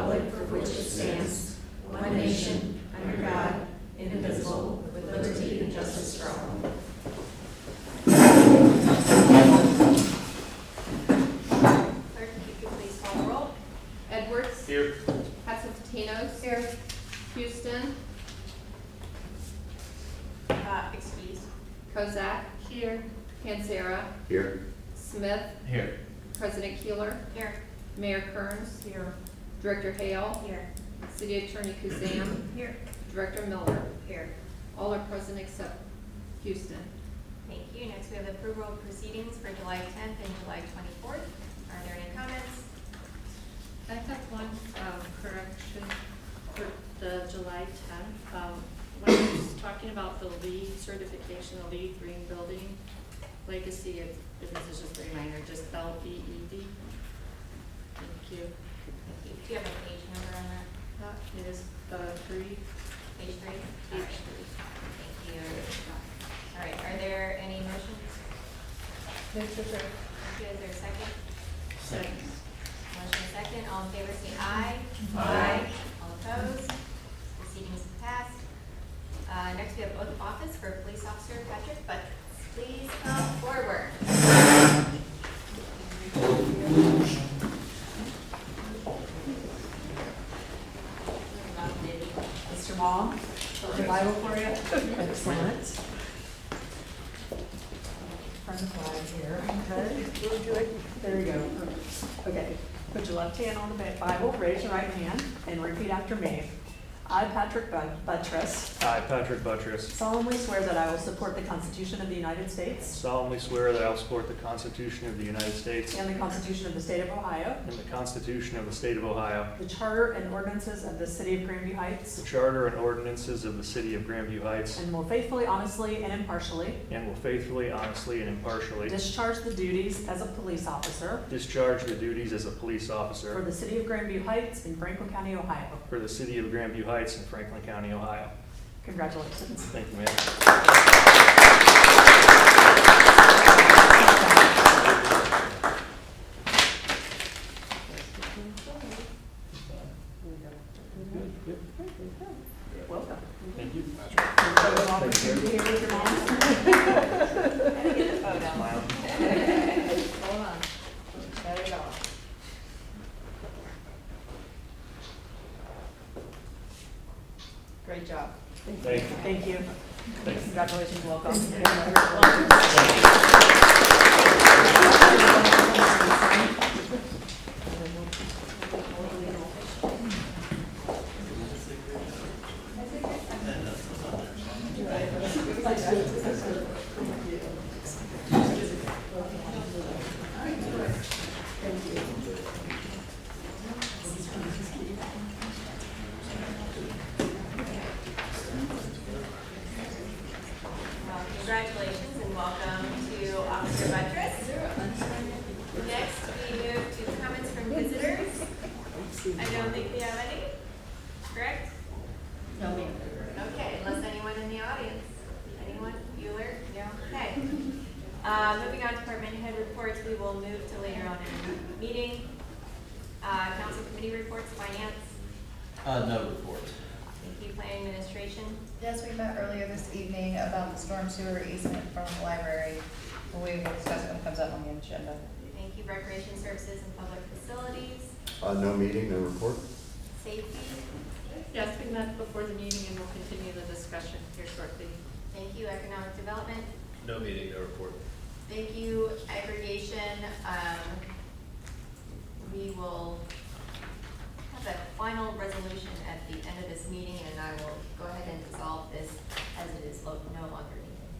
republic for which it stands, one nation, under God, indivisible, with liberty and justice for all. Clerk, if you could please call the roll. Edwards. Here. Hatsafetinos. Here. Houston. Excuse. Kozak. Here. Panzera. Here. Smith. Here. President Keeler. Here. Mayor Kearns. Here. Director Hale. Here. City Attorney Kuzan. Here. Director Miller. Here. All are present except Houston. Thank you. Next, we have approval of proceedings for July 10th and July 24th. Are there any comments? I have one correction for the July 10th. When I was talking about the LEED certification, the LEED Green Building Legacy, this is just a reminder, just LEED. Thank you. Do you have a page number on that? That is the Page 3? page 3. Thank you. All right, are there any motions? Move to approve. Thank you. Is there a second? Second. Motion is second. All in favor say aye. Aye. All opposed? Proceedings passed. Next, we have oath of office for Police Officer Patrick Buttress. Please come forward. Mr. Mom, hold the Bible for you. Excellent. Front of flag here. Okay, really good. There you go. Okay, put your left hand on the Bible, raise your right hand, and repeat after me. I, Patrick Buttress, I, Patrick Buttress, solemnly swear that I will support the Constitution of the United States solemnly swear that I will support the Constitution of the United States and the Constitution of the State of Ohio, and the Constitution of the State of Ohio, the Charter and ordinances of the City of Grandview Heights, the Charter and ordinances of the City of Grandview Heights, and will faithfully, honestly, and impartially and will faithfully, honestly, and impartially discharge the duties as a police officer discharge the duties as a police for officer the City of Grandview Heights in Franklin County, Ohio. for the City of Grandview Heights in Franklin County, Ohio. Congratulations. Thank you, Mayor. Welcome. Thank you. Here with your mom. Smile. Hold on. There you go. Great job. Thank you. Thank you. Thank you. Congratulations, welcome. Congratulations and welcome to Officer Buttress. Next, we move to comments from visitors. I don't think we have any, correct? No, ma'am. Okay, unless anyone in the audience. Anyone? Bueller? No? Okay. Moving on to department head reports, we will move to later on in the meeting. Council committee reports, finance, No report. thank you, planning administration. Yes, we met earlier this evening about the storm sewer easement from the library. We will discuss it when it comes up on the agenda. Thank you, recreation services and public facilities, No meeting, no report. safety. Yes, we met before the meeting and we'll continue the discussion here shortly. Thank you, economic development. No meeting, no report. Thank you, aggregation. We will have a final resolution at the end of this meeting, and I will go ahead and dissolve this as it is no longer needed.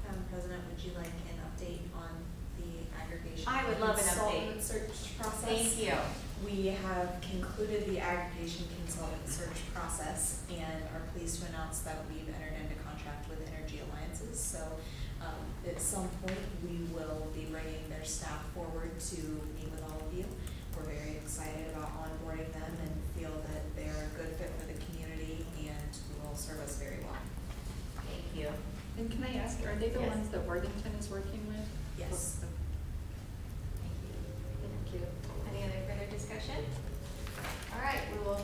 Madam President, would you like an update on the aggregation? I would love an update. Consultant search process. Thank you. We have concluded the aggregation consultant search process and are pleased to announce that we've entered into contract with Energy Alliances. So at some point, we will be bringing their staff forward to meet with all of you. We're very excited about onboarding them and feel that they're a good fit for the community and will serve us very well. Thank you. And can I ask, are they the Yes. ones that Worthington is working with? Yes. Thank you. Thank you. Any other further discussion? All right, we will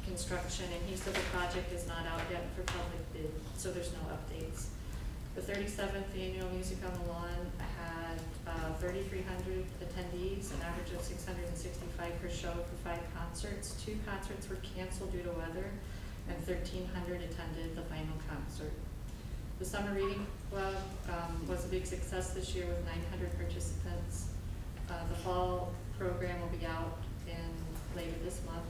construction, and he said the project is not out yet for public bid, so there's no updates. The 37th Annual Music on the Lawn had 3,300 attendees, an average of 665 per show for 5 concerts. 2 concerts were canceled due to weather, and 1,300 attended the final concert. The Summer Reading Club was a big success this year with 900 participants. The fall program will be out later this month.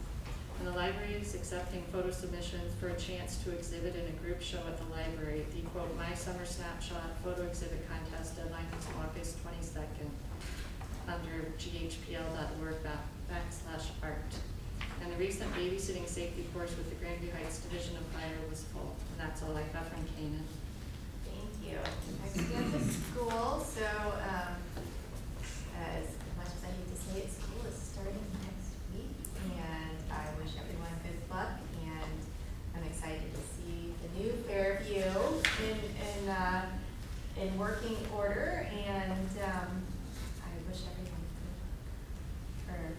And the library is accepting photo submissions for a chance to exhibit in a group show at the library. The quote, My Summer Snapshot Photo Exhibit Contest deadline is August 22nd under ghpl.org/art. And the recent babysitting safety course with the Grandview Heights Division of Fire was full. And that's all I have from Canaan. Thank you. Next we have the school, so, as much as I hate to say it, school is starting next week, and I wish everyone good luck, and I'm excited to see the new Fairview in working order, and, I wish everyone good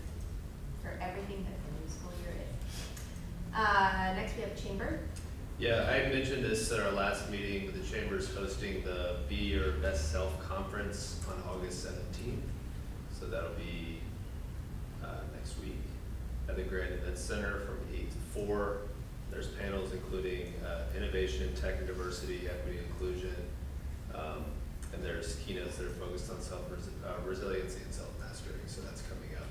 for everything that the new school year is. Next we have Chamber. Yeah, I mentioned this at our last meeting, but the Chamber's hosting the Be Your Best Self Conference on August 17th. So that'll be next week at the Grand Event Center from 8 to 4. There's panels including innovation, tech and diversity, equity, inclusion, and there's keynotes that are focused on resiliency and self-mastery. So that's coming up.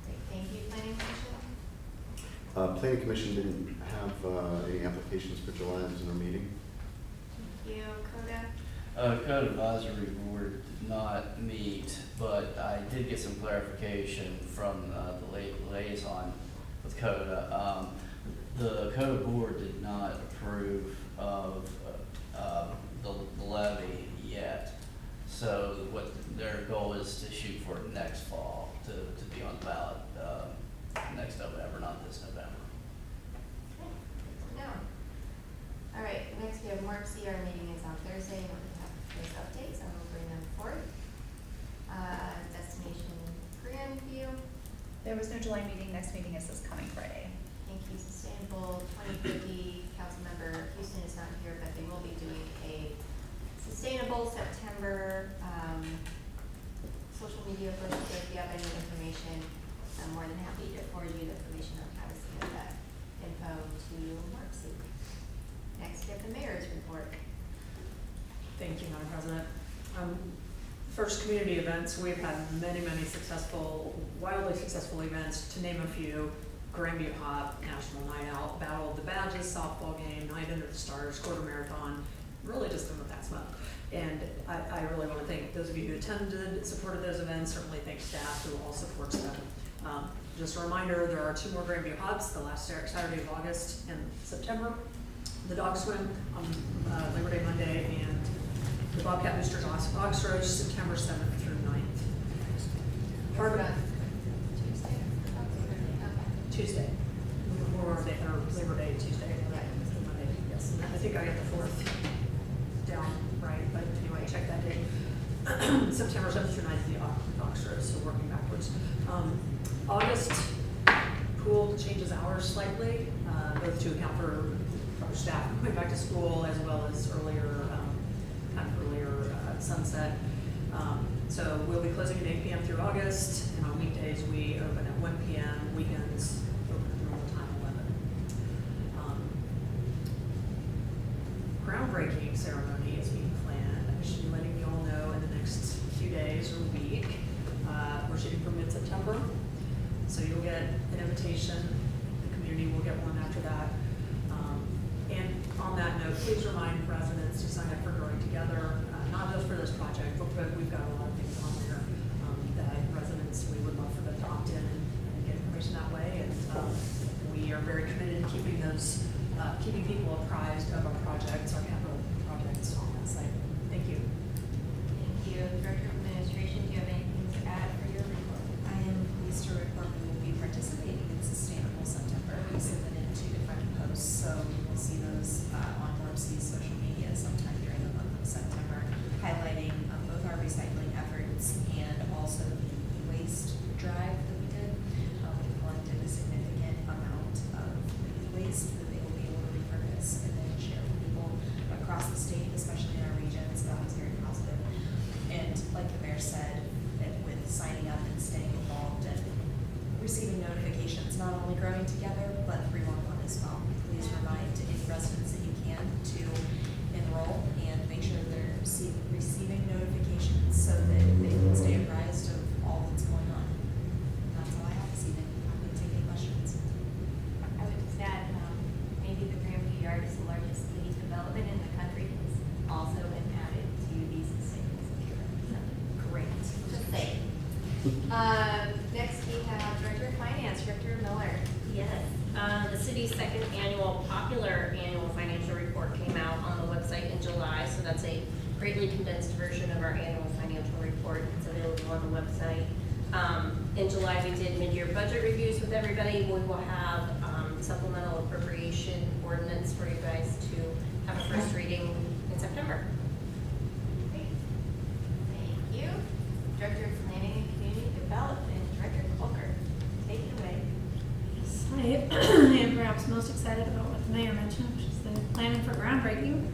Great, thank you, Planning Commission. Planning Commission didn't have any applications for July. It was in our meeting. Thank you, Coda. Code Advisory Board did not meet, but I did get some clarification from the liaison with CODA. The CODA board did not approve of the levy yet. So what their goal is to shoot for next fall to be on the ballot next November, not this November. Okay, good to know. All right, next we have MARC-C. Our meeting is on Thursday, and we're going to have those updates, and we'll bring them forth. Destination Grandview. There was no July meeting. Next meeting is this coming Friday. Thank you, Sustainable 2050. Councilmember Houston is not here, but they will be doing a Sustainable September social media push. So if you have any information, I'm more than happy to forward you the information on how to submit that info to MARC-C. Next, we have the mayor's report. Thank you, Madam President. First, community events. We've had many wildly successful events. To name a few: Grandview Hop, National Night Out, Battle of the Badges, softball game, Night Under the Stars, quarter marathon, really just in the past month. And I really want to thank those of you who attended, supported those events, certainly thank staff who all supports them. Just a reminder, there are 2 more Grandview Hops, the last Saturday of August and September. The dog swim on Labor Day Monday, and the Bobcat Boosters Oxroach, September 7th through 9th. Hard Tuesday? Okay. Tuesday, or Labor Day Tuesday, Monday, yes. And I think I got the 4th down right, but anyway, check that date. September 7th through 9th, the Oxroach, so working backwards. August, pool changes hours slightly, both to account for staff going back to school as well as earlier sunset. So we'll be closing at 8 p.m. through August, and on weekdays we open at 1 p.m., weekends open at normal time, 11. Groundbreaking ceremony is being planned. I should be letting you all know in the next few days or week. We're shooting for mid-September, so you'll get an invitation. The community will get one after that. And on that note, please remind residents to sign up for Growing Together, not just for this project, but we've got a lot of things on there that residents, we would love for them to opt in and get information that way. And we are very committed to keeping people apprised of our projects, our capital projects on that site. Thank you. Thank you. Director of Administration, do you have anything to add for your report? I am pleased to report we will be participating in Sustainable September. We submitted 2 different posts, so you will see those on MARC-C's social media sometime during the month of September, highlighting both our recycling efforts and also the waste drive that we did. We collected a significant amount of sites that they will be able to repurpose and then share with people across the state, especially in our regions. That was very positive. And like the mayor said, that with signing up and staying involved and receiving notifications, not only growing together, but 311 as well. Please remind any residents that you can to enroll and make sure they're receiving notifications so that they can stay apprised of all that's going on. That's all I have this evening. Happy to take any questions. I would just add, maybe the Grandview Yard is the largest lead development in the country, has also been added to these savings accounts. So, great, just saying. Next we have Director of Finance, Director Miller. Yes, the city's second annual popular annual financial report came out on the website in July, so that's a greatly condensed version of our annual financial report. It's available on the website. In July, we did mid-year budget reviews with everybody. We will have supplemental appropriation ordinance for you guys to have a first reading in September. Great. Thank you. Director of Planning and Community Development, Director Colker, take it away. Yes, I am perhaps most excited about what the mayor mentioned, which is the planning for groundbreaking.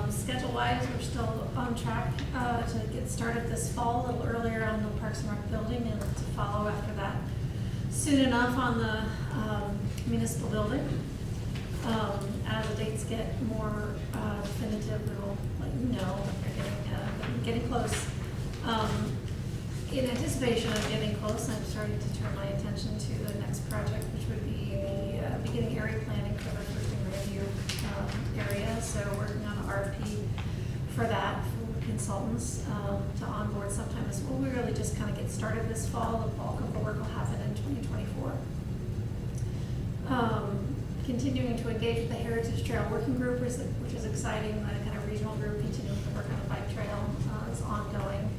Schedule-wise, we're still on track to get started this fall, a little earlier on the Parks and Rec building, and to follow after that soon enough on the municipal building. As the dates get more definitive, we'll let you know. They're getting close. In anticipation of getting close, I'm starting to turn my attention to the next project, which would be the beginning area planning for the First and Grandview area. So working on an RFP for that, for consultants to onboard sometime this fall. We really just kind of get started this fall. The bulk of the work will happen in 2024. Continuing to engage with the Heritage Trail Working Group, which is exciting. The kind of regional group continuing to work on the bike trail is ongoing.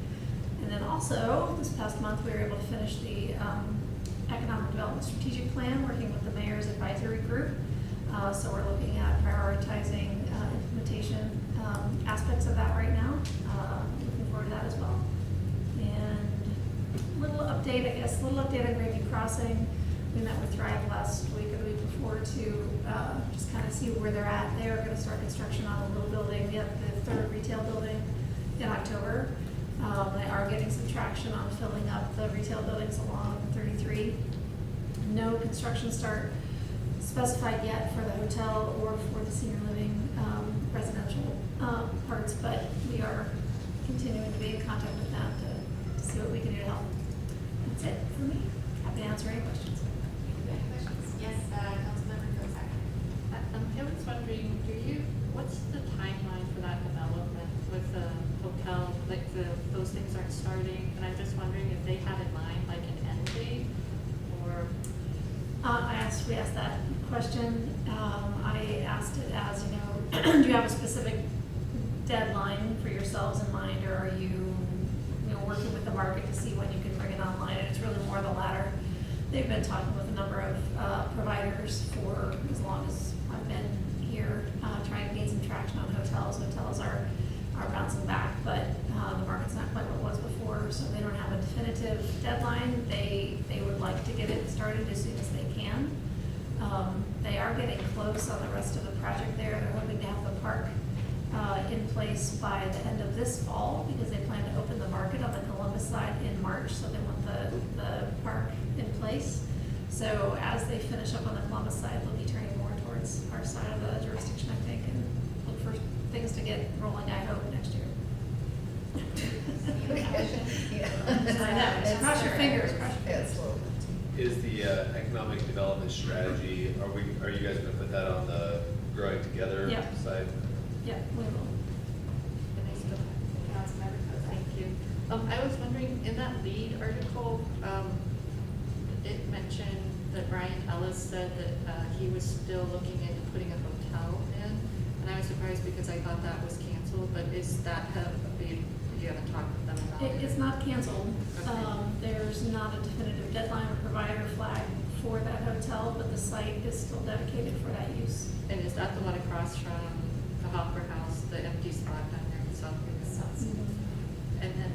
And then also, this past month, we were able to finish the Economic Development Strategic Plan, working with the Mayor's Advisory Group. So we're looking at prioritizing implementation aspects of that right now. Looking forward to that as well. And little update on Grandview Crossing. We met with Thrive last week or the week before to just kind of see where they're at. They are going to start construction on a little building, the third retail building in October. They are getting some traction on filling up the retail buildings along 33. No construction start specified yet for the hotel or for the senior living residential parts, but we are continuing to be in contact with them to see what we can do to help. That's it for me. Happy to answer any questions. Any questions? Yes, Councilmember Kozak. I was wondering, what's the timeline for that development with the hotel? Like those things aren't starting, and I'm just wondering if they have in mind like an end date or. We asked that question. I asked it as, do you have a specific deadline for yourselves in mind, or are you working with the market to see when you can bring it online? And it's really more the latter. They've been talking with a number of providers for as long as I've been here, trying to gain some traction on hotels. Hotels are bouncing back, but the market's not quite what it was before, so they don't have a definitive deadline. They would like to get it started as soon as they can. They are getting close on the rest of the project there. They're hoping to have the park in place by the end of this fall, because they plan to open the market on the Columbus side in March, so they want the park in place. So as they finish up on the Columbus side, they'll be turning more towards our side of the jurisdiction, I think, and look for things to get rolling, I hope, next year. I know. Cross your fingers. Is the economic development strategy, are you guys gonna put that on the growing together Yep. side? Yeah, we will. Councilmember Kozak. Thank you. I was wondering, in that lead article, it mentioned that Brian Ellis said that he was still looking into putting a hotel in, and I was surprised because I thought that was canceled, but is that, you haven't talked with them about it? It's not canceled. Okay. There's not a definitive deadline or provider flag for that hotel, but the site is still dedicated for that use. And is that the one across from the Hopper House, the empty spot down there in South Vegas? And then,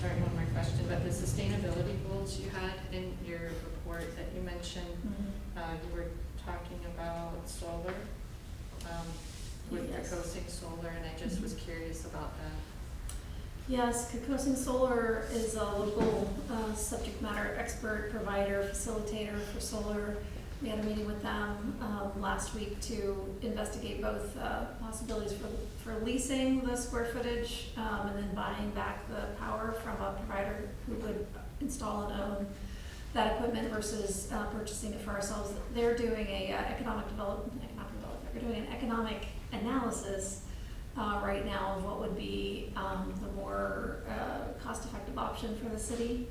sorry, one more question, but the sustainability goals you had in your report that you mentioned, you were talking about about solar, with Yes. Kokosing Solar, and I just was curious about that. Yes, Kokosing Solar is a local subject matter expert, provider, facilitator for solar. We had a meeting with them last week to investigate both possibilities for leasing the square footage and then buying back the power from a provider who would install and own that equipment versus purchasing it for ourselves. They're doing a they're doing an economic analysis right now of what would be the more cost-effective option for the city.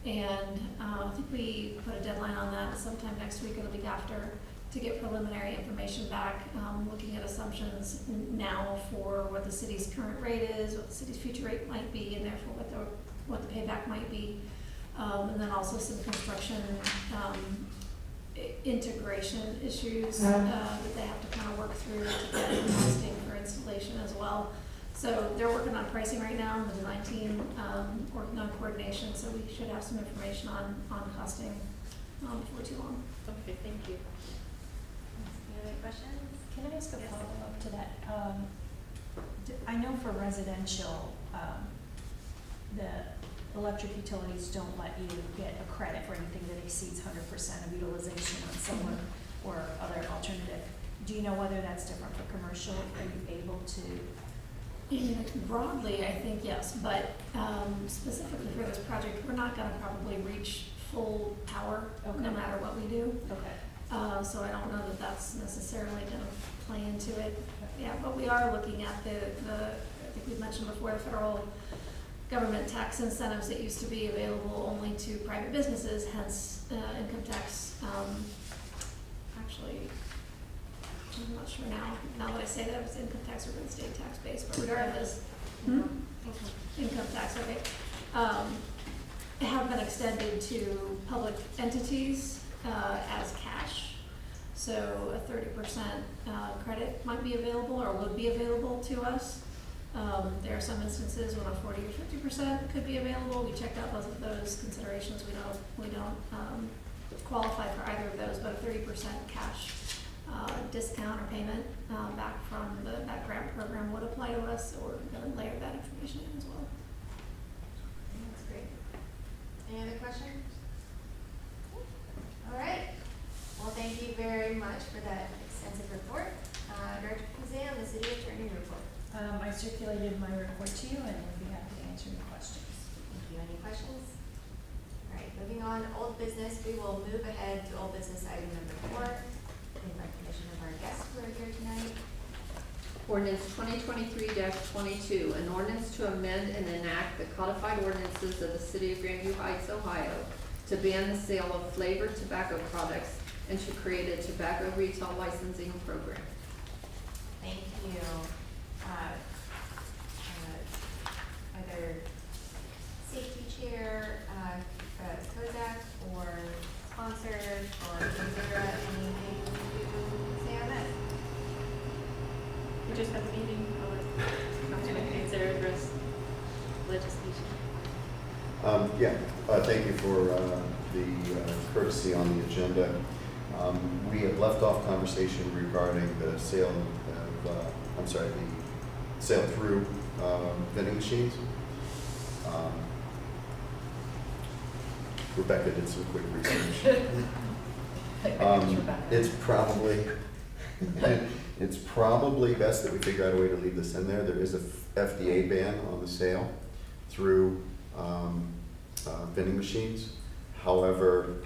And I think we put a deadline on that sometime next week or the week after to get preliminary information back, looking at assumptions now for what the city's current rate is, what the city's future rate might be, and therefore what the payback might be. And then also some construction integration issues that they have to kind of work through to get costing for installation as well. So they're working on pricing right now, the design team working on coordination, so we should have some information on costing before too long. Okay, thank you. Any other questions? Can I ask a Yes. follow-up to that? I know for residential, the electric utilities don't let you get a credit for anything that exceeds 100% of utilization on solar or other alternative. Do you know whether that's different for commercial? Are you able to? Broadly, I think yes, but specifically for this project, we're not gonna probably reach full power no Okay. matter what we do. Okay. So I don't know that that's necessarily gonna play into it. Yeah, but we are looking at the I think we've mentioned before, the federal government tax incentives that used to be available only to private businesses, hence income tax, actually, I'm not sure now that I say that, it's income tax or real estate tax base, but regardless. Income tax, okay. Have been extended to public entities as cash. So a 30% credit might be available or would be available to us. There are some instances when a 40 or 50% could be available. We checked out both of those considerations. We don't qualify for either of those, but a 30% cash discount or payment back from that grant program would apply to us, or layer that information in as well. That's great. Any other questions? All right. Well, thank you very much for that extensive report. Director Kazan, the city attorney report. I circulated my report to you and would be happy to answer your questions. Thank you. Any questions? All right, moving on, old business, we will move ahead to old business item number 4, in recognition of our guests who are here tonight. Ordinance 2023-22, an ordinance to amend and enact the codified ordinances of the city of Grandview Heights, Ohio, to ban the sale of flavored tobacco products and to create a tobacco retail licensing program. Thank you. Either safety chair, Kodak, or sponsor, or Zara, anything to say on this? We just had a meeting, is there address legislation? Thank you for the courtesy on the agenda. We have left off conversation regarding the sale of, the sale through vending machines. Rebecca did some quick research. It's probably best that we figure out a way to leave this in there. There is a FDA ban on the sale through vending machines. However,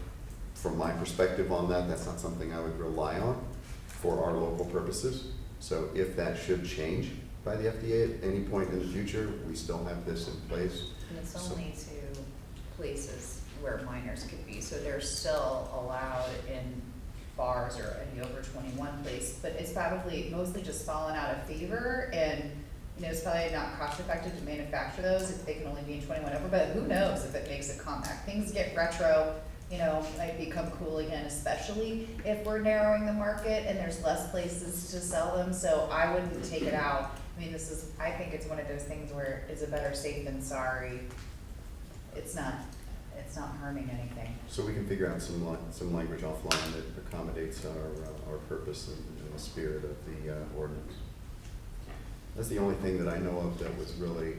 from my perspective on that, that's not something I would rely on for our local purposes. So if that should change by the FDA at any point in the future, we still have this in place. And it's only to places where minors could be, so they're still allowed in bars or any over 21 place, but it's probably mostly just fallen out of favor, and it's probably not cost effective to manufacture those if they can only be in 21 over, but who knows if it makes it compact. Things get retro, might become cool again, especially if we're narrowing the market and there's less places to sell them, so I wouldn't take it out. I think it's one of those things where it's a better safe than sorry. It's not, it's not harming anything. So we can figure out some language offline that accommodates our purpose and the spirit of the ordinance. That's the only thing that I know of that was really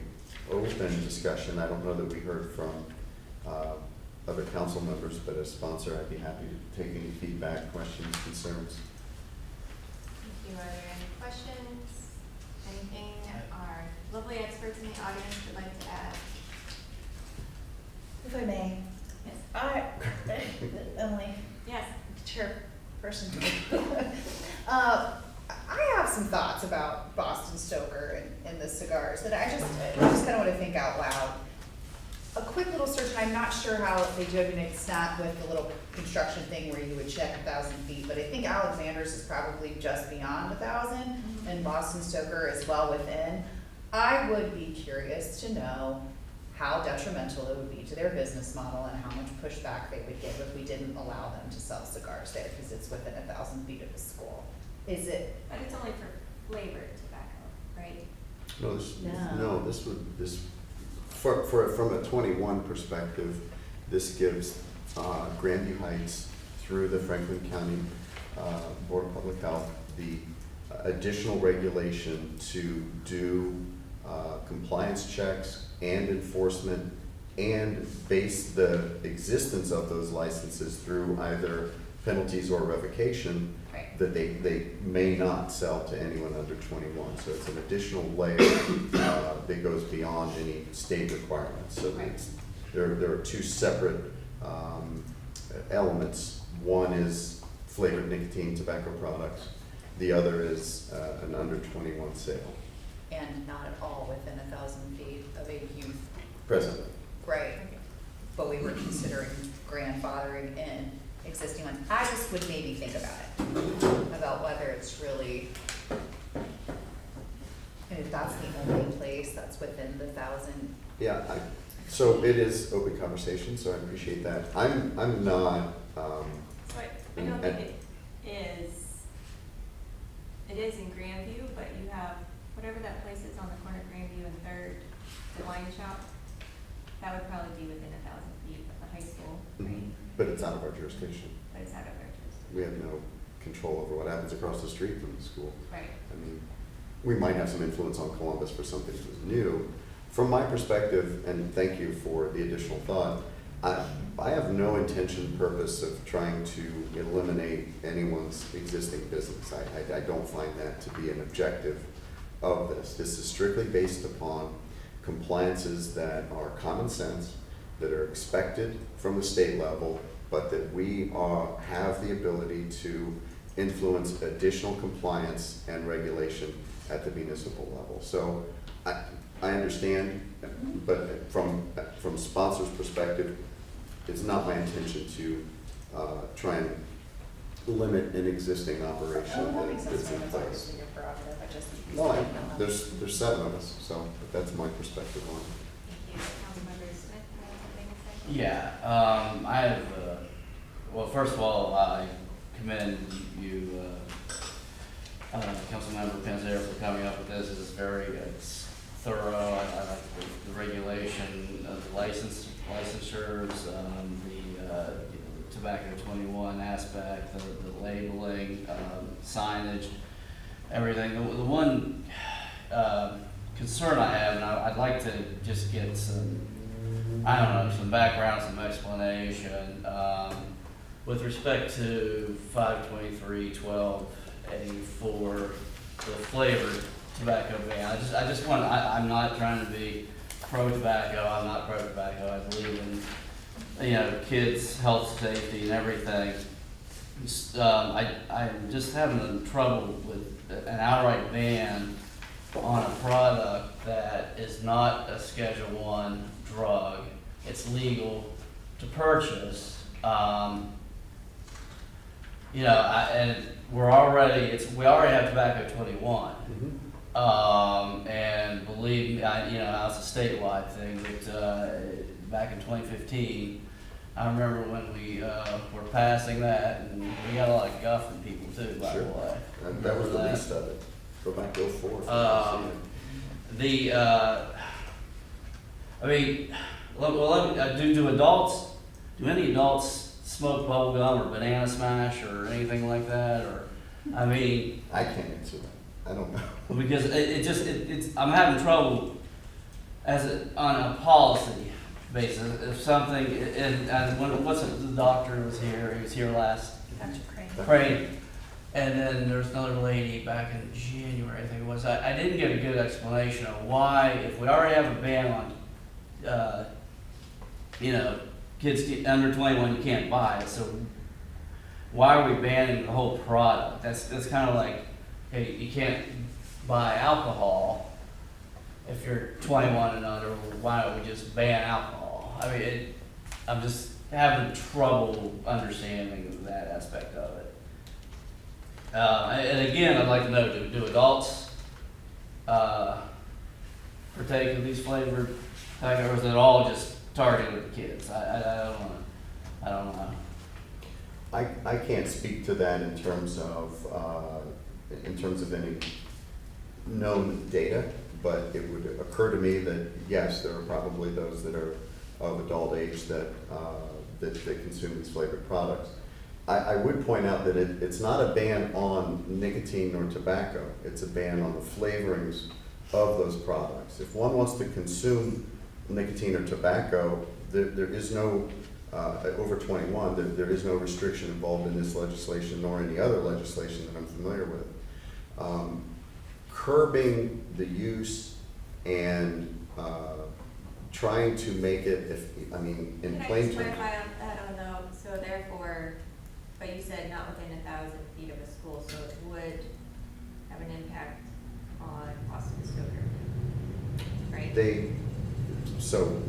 open discussion. I don't know that we heard from other council members, but as sponsor, I'd be happy to take any feedback, questions, concerns. Thank you. Are there any questions? Anything our lovely experts in the audience would like to add? If I may, Yes. Emily, Yes. Chairperson. I have some thoughts about Boston Stoker and the cigars that I just kind of want to think out loud. A quick little search, I'm not sure how they do it, and it's not with the little construction thing where you would check 1,000 feet, but I think Alexander's is probably just beyond 1,000, and Boston Stoker is well within. I would be curious to know how detrimental it would be to their business model and how much pushback they would give if we didn't allow them to sell cigars there, because it's within 1,000 feet of the school. Is it? But it's only for flavored tobacco, right? No, from a 21 perspective, this gives Grandview Heights through the Franklin County Board of Public Health the additional regulation to do compliance checks and enforcement and base the existence of those licenses through either penalties or revocation that they may not sell to anyone under 21. So it's an additional layer that goes beyond any state requirements. So there are two separate elements. One is flavored nicotine tobacco products. The other is an under 21 sale. And not at all within 1,000 feet of a youth. Presently. Right. But we were considering grandfathering in existing ones. I just would maybe think about it, about whether it's really, and if that's the only place that's within the 1,000. Yeah, so it is open conversation, so I appreciate that. I'm not, So I don't think it is in Grandview, but you have, whatever that place is on the corner of Grandview and Third, the wine shop, that would probably be within 1,000 feet of the high school, right? but it's out of our jurisdiction. But it's out of our jurisdiction. We have no control over what happens across the street from the school. Right. I mean, we might have some influence on Columbus for something that's new. From my perspective, and thank you for the additional thought, I have no intention, purpose of trying to eliminate anyone's existing business. I don't find that to be an objective of this. This is strictly based upon compliances that are common sense, that are expected from the state level, but that we have the ability to influence additional compliance and regulation at the municipal level. So I understand, but from sponsor's perspective, it's not my intention to try and limit an existing operation That makes sense, that's in it's place. obviously your prerogative, I just. No, there's 7 of us, so that's my perspective on it. Thank you. Councilmember Smith, you have something to say? Yeah, I have, well, first of all, I commend you, Councilmember Panzera, for coming up with this. It's very thorough. I like the regulation, the licensures, the tobacco 21 aspect, the labeling, signage, everything. The one concern I have, and I'd like to just get some, I don't know, some background, some explanation, with respect to 523-12A for the flavored tobacco ban. I just want, I'm not trying to be pro-tobacco, I'm not pro-tobacco, I believe in, kids' health, safety, and everything. I'm just having trouble with an outright ban on a product that is not a Schedule I drug. It's legal to purchase. And we already have tobacco 21. And believe me, it's a statewide thing, but back in 2015, I remember when we were passing that, and we got a lot of guff from people too, by the way. And that was the least of it. Go back to 04. do any adults smoke bubble gum or banana smash or anything like that, or, I mean, I can't answer that. I don't know. because it's, I'm having trouble on a policy basis, if something, and when, the doctor was here, he was here last, Dr. Crane. Crane, and then there's another lady back in January, I think it was, I didn't get a good explanation of why, if we already have a ban on, kids under 21, you can't buy it, so why are we banning the whole product? That's kind of like, hey, you can't buy alcohol if you're 21 and under, why don't we just ban alcohol? I mean, I'm just having trouble understanding that aspect of it. And again, I'd like to know, do adults partake of these flavored packets, or is it all just targeted at the kids? I don't know. I can't speak to that in terms of any known data, but it would occur to me that yes, there are probably those that are of adult age that consume these flavored products. I would point out that it's not a ban on nicotine or tobacco, it's a ban on the flavorings of those products. If one wants to consume nicotine or tobacco, there is no, over 21, there is no restriction involved in this legislation nor any other legislation that I'm familiar with. Curbing the use and trying to make it, in plain terms. Can I just clarify on that, so therefore, but you said not within 1,000 feet of a school, so it would have an impact on Boston Stoker, right?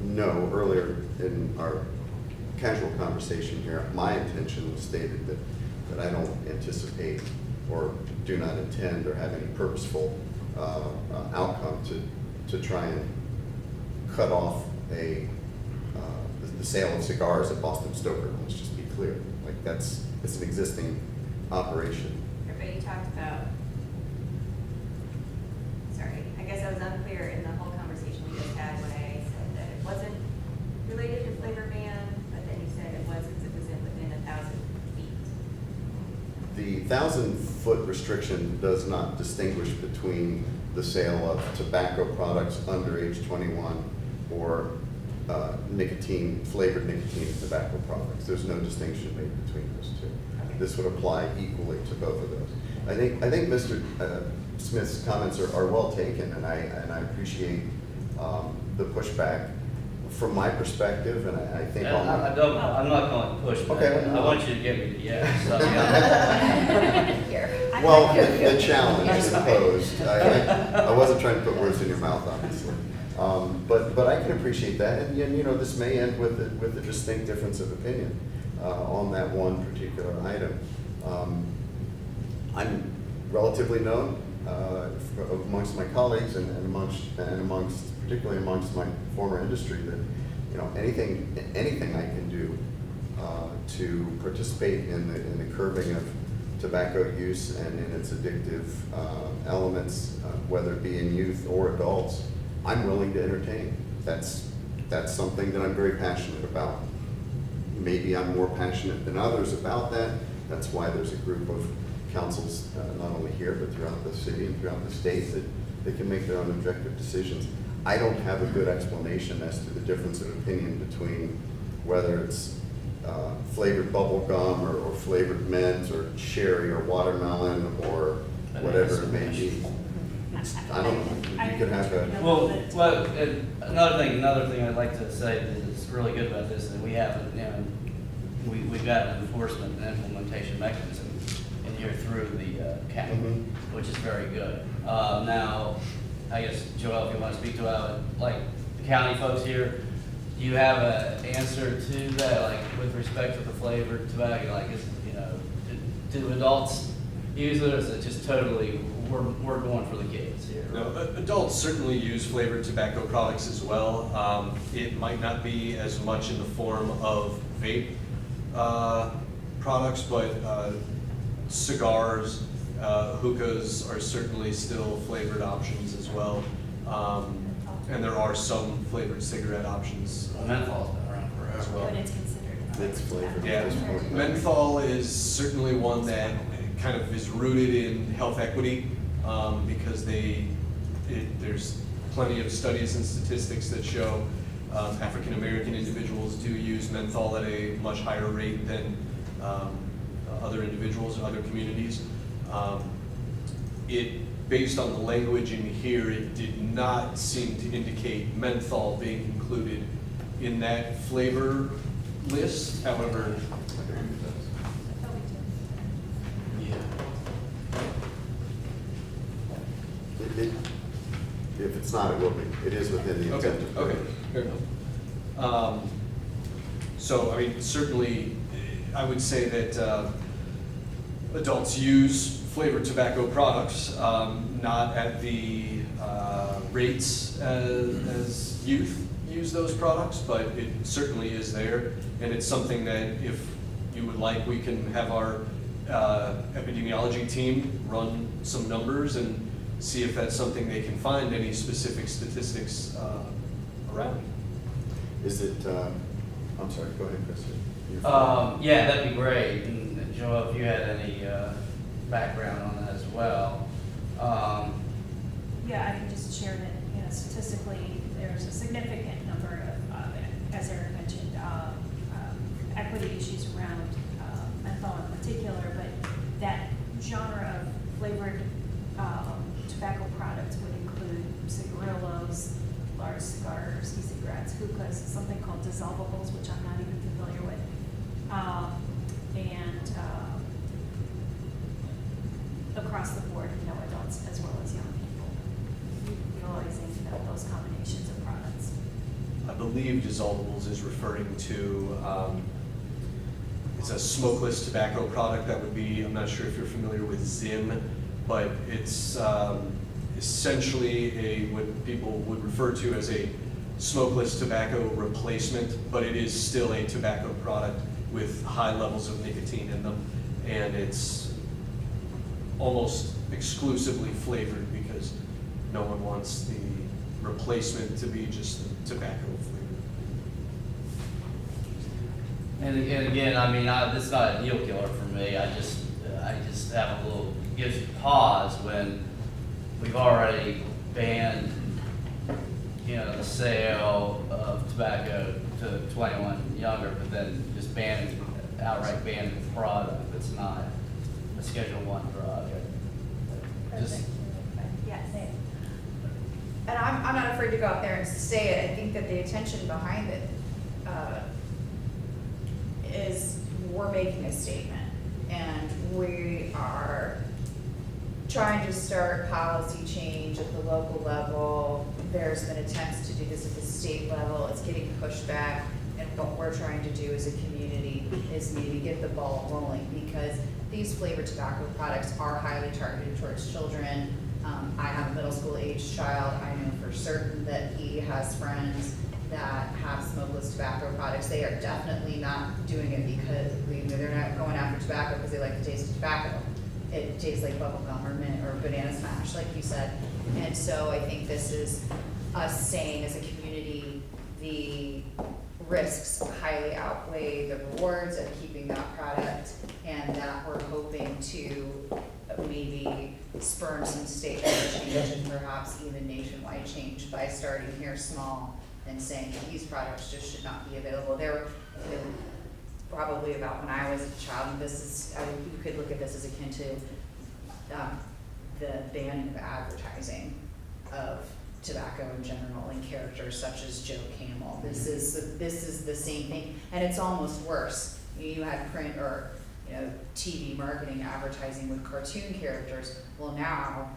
No, earlier in our casual conversation here, my intention was stated that I don't anticipate or do not intend or have any purposeful outcome to try and cut off the sale of cigars at Boston Stoker. Let's just be clear, it's an existing operation. But you talked about, sorry, I guess I was unclear in the whole conversation we just had when I said that it wasn't related to flavor ban, but then you said it was because it was within 1,000 feet. The 1,000-foot restriction does not distinguish between the sale of tobacco products under age 21 or flavored nicotine and tobacco products. There's no distinction made between those two. Okay. This would apply equally to both of those. I think Mr. Smith's comments are well taken, and I appreciate the pushback. From my perspective, and I think I'm not calling it pushback. Okay. I want you to give me the yes. Here. well, the challenge is posed. I wasn't trying to put words in your mouth, obviously. But I can appreciate that, and this may end with a distinct difference of opinion on that one particular item. I'm relatively known amongst my colleagues and particularly amongst my former industry that anything I can do to participate in the curbing of tobacco use and in its addictive elements, whether it be in youth or adults, I'm willing to entertain. That's something that I'm very passionate about. Maybe I'm more passionate than others about that. That's why there's a group of councils, not only here, but throughout the city and throughout the state, that they can make their own objective decisions. I don't have a good explanation as to the difference of opinion between whether it's flavored bubble gum or flavored mint or cherry or watermelon or whatever it may be. I don't know. You could have a. Well, another thing I'd like to say that is really good about this is that we have, we've got an enforcement and implementation mechanism in here through the county, which is very good. Now, I guess, Joel, if you want to speak to the county folks here, do you have an answer to that, with respect to the flavored tobacco? Do adults use it, or is it just totally, we're going for the kids here? No, adults certainly use flavored tobacco products as well. It might not be as much in the form of vape products, but cigars, hookahs are certainly still flavored options as well. And there are some flavored cigarette options. Menthol's been around As forever. well. But it's considered. It's flavored Yeah, at this point. menthol is certainly one that kind of is rooted in health equity, because there's plenty of studies and statistics that show African American individuals do use menthol at a much higher rate than other individuals in other communities. Based on the language in here, it did not seem to indicate menthol being included in that flavor list, however. Yeah. If it's not, it will be. It is within the Okay, intent of okay, provision. fair enough. So, I mean, certainly, I would say that adults use flavored tobacco products, not at the rates as youth use those products, but it certainly is there. And it's something that if you would like, we can have our epidemiology team run some numbers and see if that's something they can find any specific statistics around. Is it, I'm sorry, go ahead, Kristen. Yeah, that'd be great. And Joe, if you had any background on that as well. Yeah, I can just share that, you know, statistically, there's a significant number of, as Eric mentioned, equity issues around menthol in particular, but that genre of flavored tobacco products would include cigarillos, large cigars, e-cigarettes, hookahs, something called dissolvables, which I'm not even familiar with, and across the board, you know, adults as well as young people utilizing, you know, those combinations of products. I believe dissolvables is referring to, it's a smokeless tobacco product that would be, I'm not sure if you're familiar with Zim, but it's essentially what people would refer to as a smokeless tobacco replacement, but it is still a tobacco product with high levels of nicotine in them, and it's almost exclusively flavored because no one wants the replacement to be just tobacco flavored. And again, I mean, this is not a deal killer for me. I just have a little, gives you pause when we've already banned, you know, the sale of tobacco to 21 and younger, but then just outright banning the product. It's not a Schedule I drug. Just, Yes. And I'm not afraid to go out there and say it. I think that the intention behind it is we're making a statement, and we are trying to start policy change at the local level. There's been attempts to do this at the state level. It's getting pushed back, and what we're trying to do as a community is maybe get the ball rolling, because these flavored tobacco products are highly targeted towards children. I have a middle school age child. I know for certain that he has friends that have smokeless tobacco products. They are definitely not doing it because they're not going after tobacco because they like the taste of tobacco. It tastes like bubble gum or mint or banana smash, like you said. And so I think this is us saying as a community, the risks highly outweigh the rewards of keeping that product, and that we're hoping to maybe spur some statewide change and perhaps even nationwide change by starting here small and saying that these products just should not be available. They're probably about when I was a child, and this is, you could look at this as akin to the banning of advertising of tobacco in general and characters such as Joe Camel. This is the same thing, and it's almost worse. You had print or TV marketing advertising with cartoon characters. Well, now,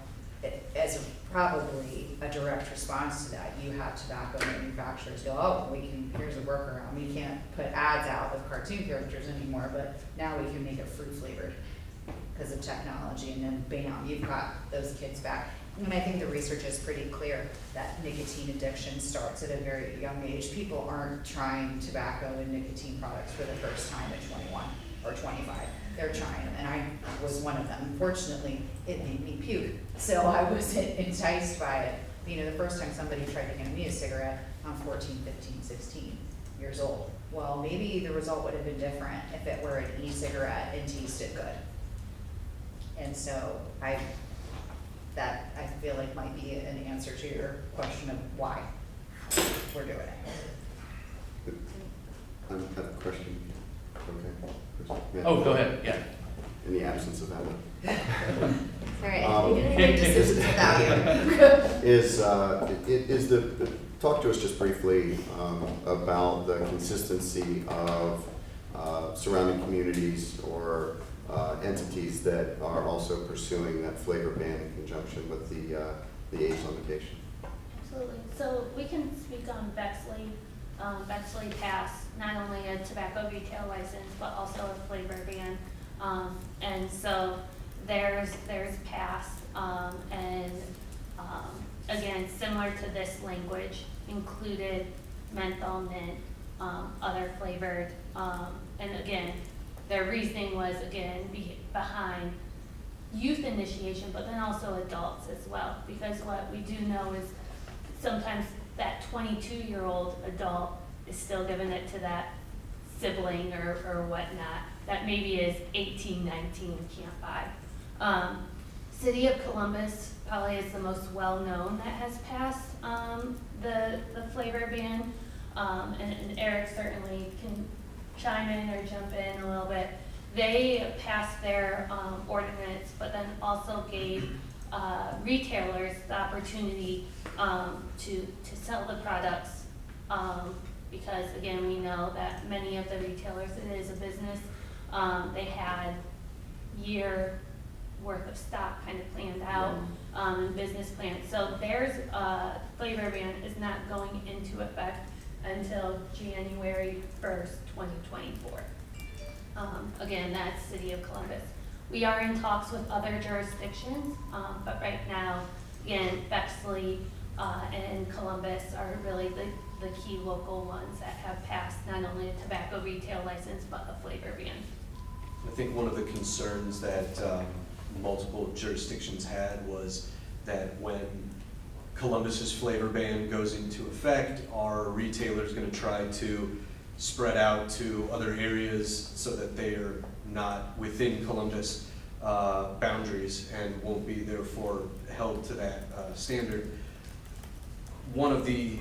as probably a direct response to that, you have tobacco manufacturers go, oh, here's a workaround. We can't put ads out with cartoon characters anymore, but now we can make it fruit flavored because of technology, and then bam, you've got those kids back. And I think the research is pretty clear that nicotine addiction starts at a very young age. People aren't trying tobacco and nicotine products for the first time at 21 or 25. They're trying them, and I was one of them. Unfortunately, it made me puke, so I wasn't enticed by it. You know, the first time somebody tried to hand me a cigarette, I'm 14, 15, 16 years old. Well, maybe the result would have been different if it were an e-cigarette and tasted good. And so I feel like might be an answer to your question of why we're doing it. I have a question. Okay. Chris? Oh, go ahead, yeah. In the absence of that. Sorry, you didn't make decisions without you. Talk to us just briefly about the consistency of surrounding communities or entities that are also pursuing that flavor ban in conjunction with the age limitation. Absolutely. So we can speak on Bexley. Bexley passed not only a tobacco retail license, but also a flavor ban. And so theirs passed, again, similar to this language, included menthol, mint, other flavored, and again, their reasoning was, again, behind youth initiation, but then also adults as well, because what we do know is sometimes that 22-year-old adult is still giving it to that sibling or whatnot, that maybe is 18, 19 and can't buy. City of Columbus probably is the most well-known that has passed the flavor ban, and Eric certainly can chime in or jump in a little bit. They passed their ordinance, but then also gave retailers the opportunity to sell the products, because again, we know that many of the retailers, it is a business, they had year worth of stock kind of planned out, business plan. So theirs flavor ban is not going into effect until January 1st, 2024. Again, that's City of Columbus. We are in talks with other jurisdictions, but right now, again, Bexley and Columbus are really the key local ones that have passed not only a tobacco retail license, but a flavor ban. I think one of the concerns that multiple jurisdictions had was that when Columbus's flavor ban goes into effect, are retailers going to try to spread out to other areas so that they are not within Columbus boundaries and won't be therefore held to that standard. One of the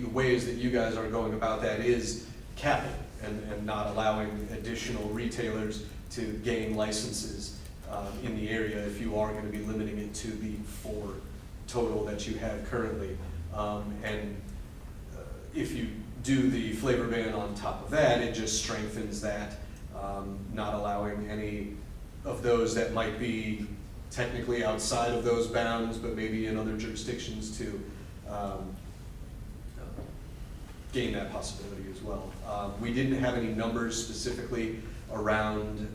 ways that you guys are going about that is capping and not allowing additional retailers to gain licenses in the area if you are going to be limiting it to the 4 total that you have currently. If you do the flavor ban on top of that, it just strengthens that, not allowing any of those that might be technically outside of those bounds, but maybe in other jurisdictions to gain that possibility as well. We didn't have any numbers specifically around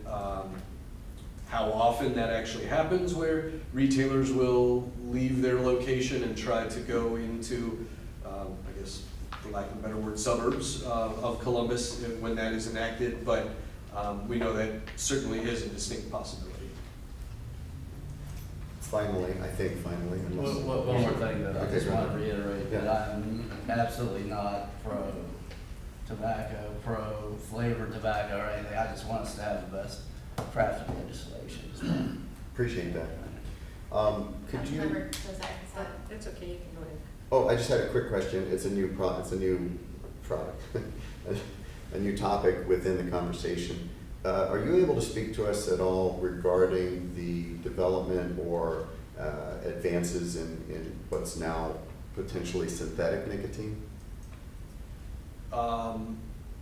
how often that actually happens, where retailers will leave their location and try to go into, I guess, for lack of a better word, suburbs of Columbus when that is enacted, but we know that certainly is a distinct possibility. Finally, unless... One more thing that I Okay, just go want to ahead. reiterate, Yeah. that I'm absolutely not pro tobacco, pro flavored tobacco or anything. I just want us to have the best crafted legislation as well. Appreciate that. Could you... Councilmember Joseph, It's okay, you can go ahead. Oh, I just had a quick question. It's a new product, a new topic within the conversation. Are you able to speak to us at all regarding the development or advances in what's now potentially synthetic nicotine?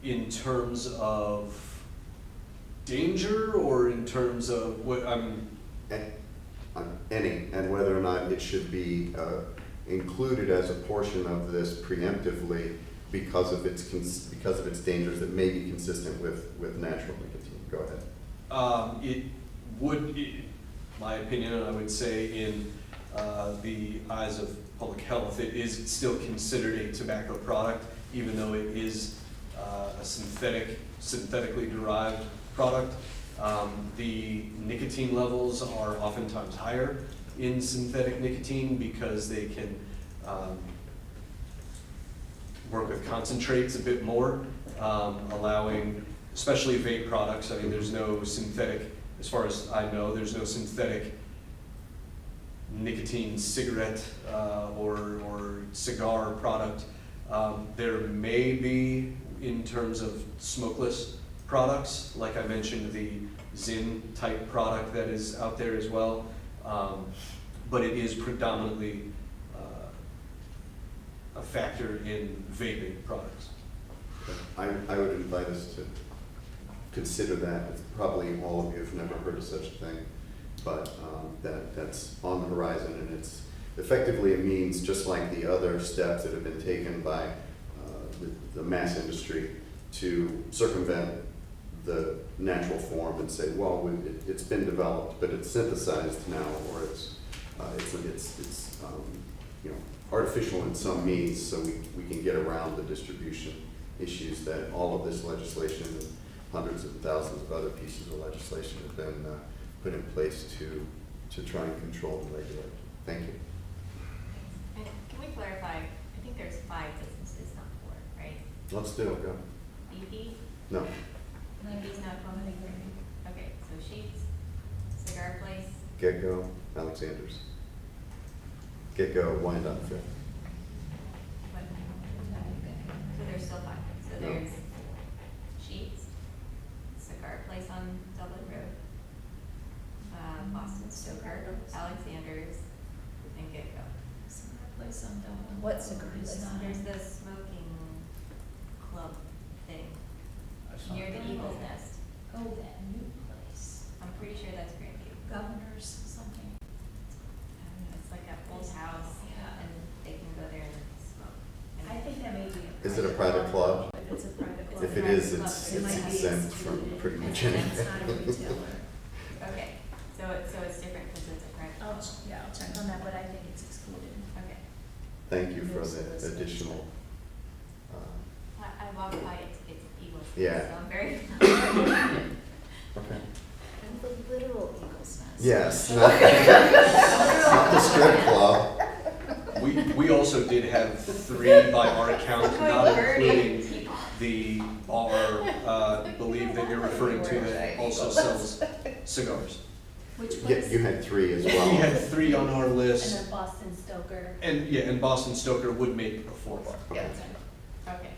In terms of danger or in terms of what Any, and whether or not it should be included as a portion of this preemptively because of its dangers that may be consistent with natural nicotine. Go ahead. It would, my opinion, I would say in the eyes of public health, it is still considered a tobacco product, even though it is a synthetically derived product. The nicotine levels are oftentimes higher in synthetic nicotine because they can work with concentrates a bit more, allowing, especially vape products. I mean, there's no synthetic, as far as I know, there's no synthetic nicotine cigarette or cigar product. There may be, in terms of smokeless products, like I mentioned, the Zyn type product that is out there as well, but it is predominantly a factor in vaping products. I would invite us to consider that. Probably all of you have never heard of such a thing, but that's on the horizon, and it's effectively a means, just like the other steps that have been taken by the mass industry to circumvent the natural form and say, well, it's been developed, but it's synthesized now, or it's you know, artificial in some means, so we can get around the distribution issues that all of this legislation and hundreds of thousands of other pieces of legislation have been put in place to try and control and regulate. Thank you. And can we clarify, I think there's 5 businesses, not 4, right? Let's do it, go. BP? No. BP's not one. Okay, so Sheets, Cigar Place, Get-Go, Alexander's. Get-Go, Wind Up Fit. what? So there's still 5. So No. there's Sheets, Cigar Place on Dublin Road, Boston Stoker, Alexander's, and Get-Go. Place on Dublin. What cigar place? There's the smoking club thing near the Eagle's Nest. Oh, that new place. I'm pretty sure that's Grandview. Governor's something. I don't know, it's like a old house, Yeah. and they can go there and smoke. And I think that may be a. Is it a private club? If it's a private club. If it is, it's It might be exempt from pretty much And anything. it's not a retailer. Okay, so it's different because it's a private. I'll, yeah, I'll check on that, but I think it's excluded. Okay. Thank you for the additional. I walked by it to get to Eagle's Nest, Yeah. so I'm very. Okay. And the literal Eagle's Nest. Yes, not the strip club. We also did have 3 by our account, not including the believe that you're referring to that also sells cigars. Which Yeah, place? you had 3 as We well. had 3 on our And list, then Boston Stoker. and Boston Stoker would make a 4 bar. Yeah. Okay,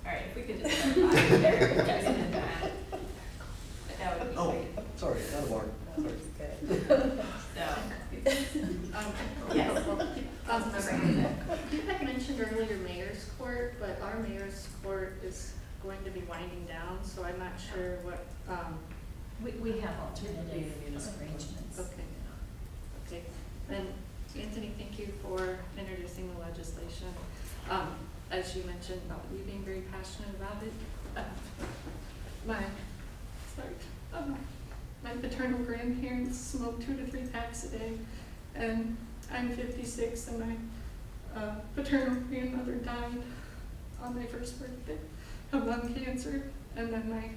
all right, if we could just clarify there, just in that. That would be Oh, great. sorry, not a bar. Sorry. So, yes, Councilmember Hazen. You had mentioned earlier Mayor's Court, but our Mayor's Court is going to be winding down, so I'm not sure what, We have alternative arrangements. okay. Okay, and Anthony, thank you for introducing the legislation. As you mentioned about you being very passionate about it, my paternal grandparents smoke 2 to 3 packs a day, and I'm 56, and my paternal grandmother died on my first birthday of lung cancer, and then my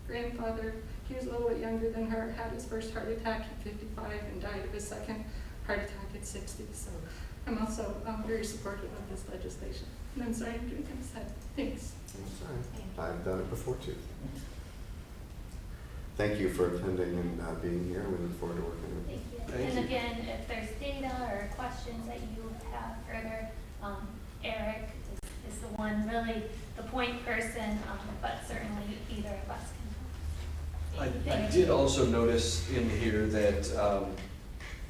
grandfather, he was a little bit younger than her, had his first heart attack at 55 and died of his second heart attack at 60. So I'm also very supportive of this legislation. And I'm sorry I'm doing upset. Thanks. That's all right. I've done it before too. Thank you for attending and being here. We look forward to working with you. Thank you. Thank And you. again, if there's data or questions that you have further, Eric is the one, really the point person, but certainly either of us can help. I did also notice in here that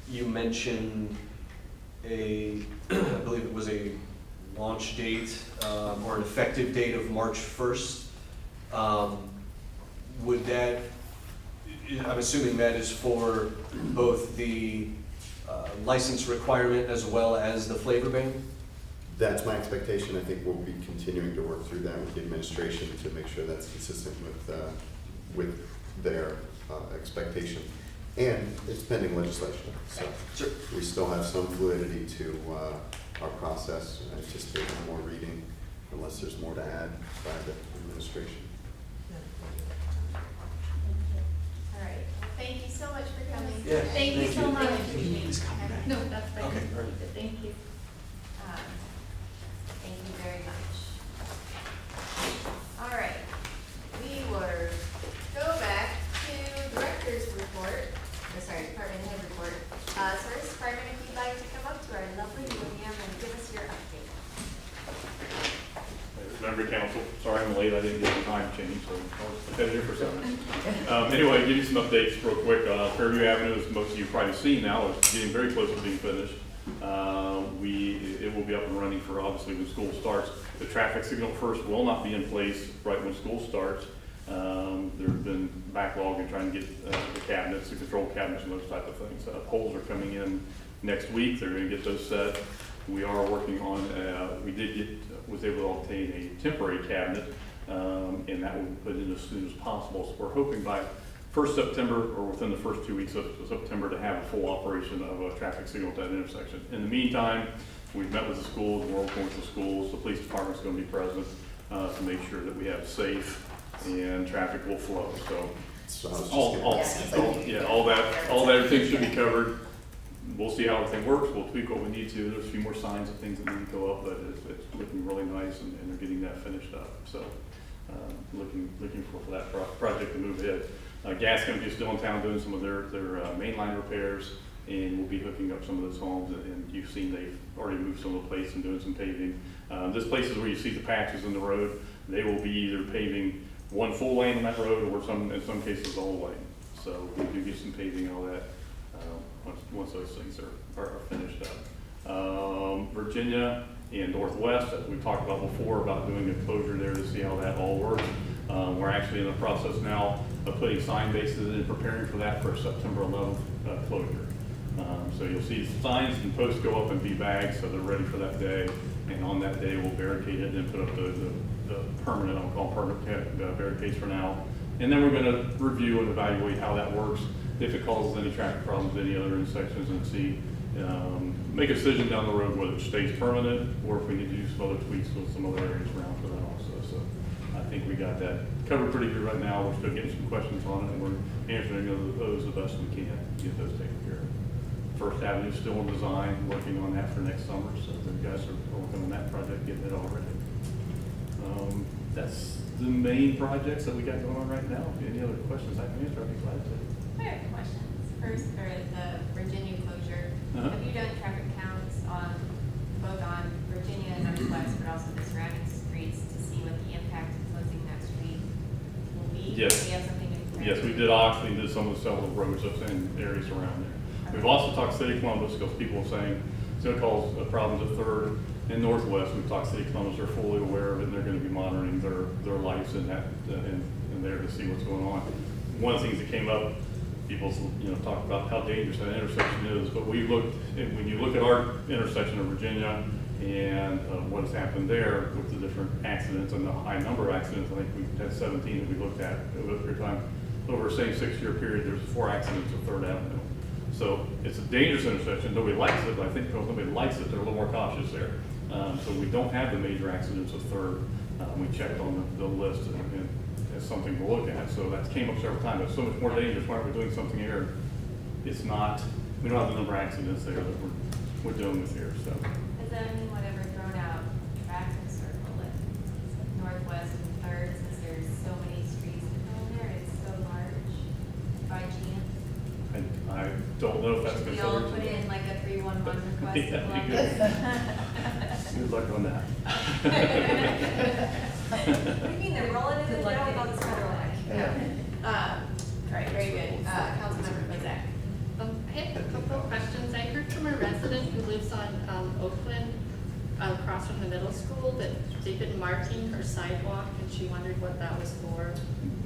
you mentioned I believe it was a launch date or an effective date of March 1st. Would that, I'm assuming that is for both the license requirement as well as the flavor ban? That's my expectation. I think we'll be continuing to work through that with the administration to make sure that's consistent with their expectation. And it's pending legislation, so Sure. we still have some fluidity to our process. I anticipate no more reading unless there's more to add by the administration. Yes, Thank you so much. No, that's fine. Okay, all right. Thank you. Thank you very much. All right, we will go back to director's report, or sorry, department head report. Service department, if you'd like to come up to our lovely podium and give us your update. Member council, sorry I'm late, I didn't get the time change, so I'll head here for a second. Anyway, give you some updates real quick. Fairview Avenue, as most of you probably seen now, is getting very close to being finished. It will be up and running for obviously when school starts. The traffic signal first will not be in place right when school starts. There's been backlog in trying to get the cabinets, the control cabinets and those type of things. Poles are coming in next week, they're gonna get those set. We are working on, was able to obtain a temporary cabinet, and that will be put in as soon as possible. So we're hoping by 1st September or within the first 2 weeks of September to have a full operation of a traffic signal at that intersection. In the meantime, we've met with the schools, we're working with the schools, the police department's gonna be present to make sure that we have safe and traffic will flow. So all that, everything should be covered. We'll see how everything works, we'll tweak what we need to. There's a few more signs of things that need to go up, but it's looking really nice and they're getting that finished up. So looking for that project to move ahead. Gas Company is still in town doing some of their mainline repairs, and we'll be hooking up some of those homes, and you've seen they've already moved some of the place and doing some paving. This place is where you see the patches in the road. They will be either paving one full lane on that road or in some cases the whole lane. So we do get some paving and all that once those things are finished up. Virginia and Northwest, as we talked about before, about doing a closure there to see how that all works. We're actually in the process now of putting sign bases and preparing for that for September 11th closure. So you'll see signs and posts go up and be bagged, so they're ready for that day. And on that day, we'll barricade it and put up the permanent, I'll call permanent barricades for now. And then we're going to review and evaluate how that works, if it causes any traffic problems, any other intersections, and see, make a decision down the road whether it stays permanent or if we need to do some other tweaks with some other areas around for that also. So I think we got that covered pretty good right now. We're still getting some questions on it, and we're answering those the best we can to get those taken care of. First Avenue is still in design, working on that for next summer, so the guys are working on that project, getting it all ready. That's the main projects that we got going on right now. If any other questions I can answer, I'd be glad to. I have questions. First, for the Virginia closure, have you done traffic counts both on Virginia and Northwest, but also the surrounding streets to see what the impact of closing that street will be? Yes. Do we have something to compare? Yes, we did Oxley, did some of the several roads up in areas around there. We've also talked City of Columbus, because people are saying it's going to cause problems at 3rd and Northwest. We've talked City of Columbus, they're fully aware of it, and they're going to be monitoring their lights and that and there to see what's going on. One of the things that came up, people talk about how dangerous that intersection is, but we looked, and when you look at our intersection of Virginia and what has happened there with the different accidents and the high number of accidents, I think we had 17 that we looked at over a period of time. Over the same 6-year period, there's 4 accidents at 3rd Avenue. So it's a dangerous intersection. Nobody likes it, but I think because nobody likes it, they're a little more cautious there. So we don't have the major accidents of 3rd. We checked on the list and it's something to look at. So that came up several times. It's so much more dangerous. Why aren't we doing something here? It's not, we don't have the number of accidents there that we're dealing with here. So. Has anyone ever thrown out traffic circle at Northwest and 3rd, since there's so many streets that go in there, it's so large, by chance? I don't know if that's Should we considered. all put in like a 311 request? Yeah, along good. Good luck on that. What do you mean, they're rolling in and down with all this federal action? Right, very good. Councilmember Bozak. I have a couple of questions. I heard from a resident who lives on Oakland, across from the middle school, that they've been marking her sidewalk, and she wondered what that was for.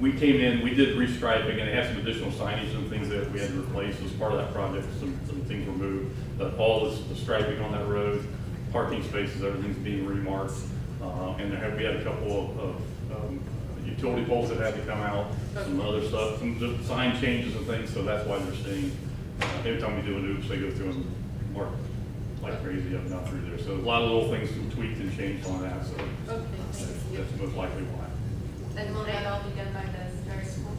We came in, we did restriping, and it had some additional signage and things that we had to replace as part of that project. Some things were moved, but all the striping on that road, parking spaces, everything's being remarked. And we had a couple of utility poles that had to come out, some other stuff, some just sign changes and things, so that's why they're seeing, every time we do an oops, they go through and mark like crazy up and down through there. So a lot of little things tweaked and changed on that, so Okay, thank you. that's most likely why. And will that all be done by the start of school?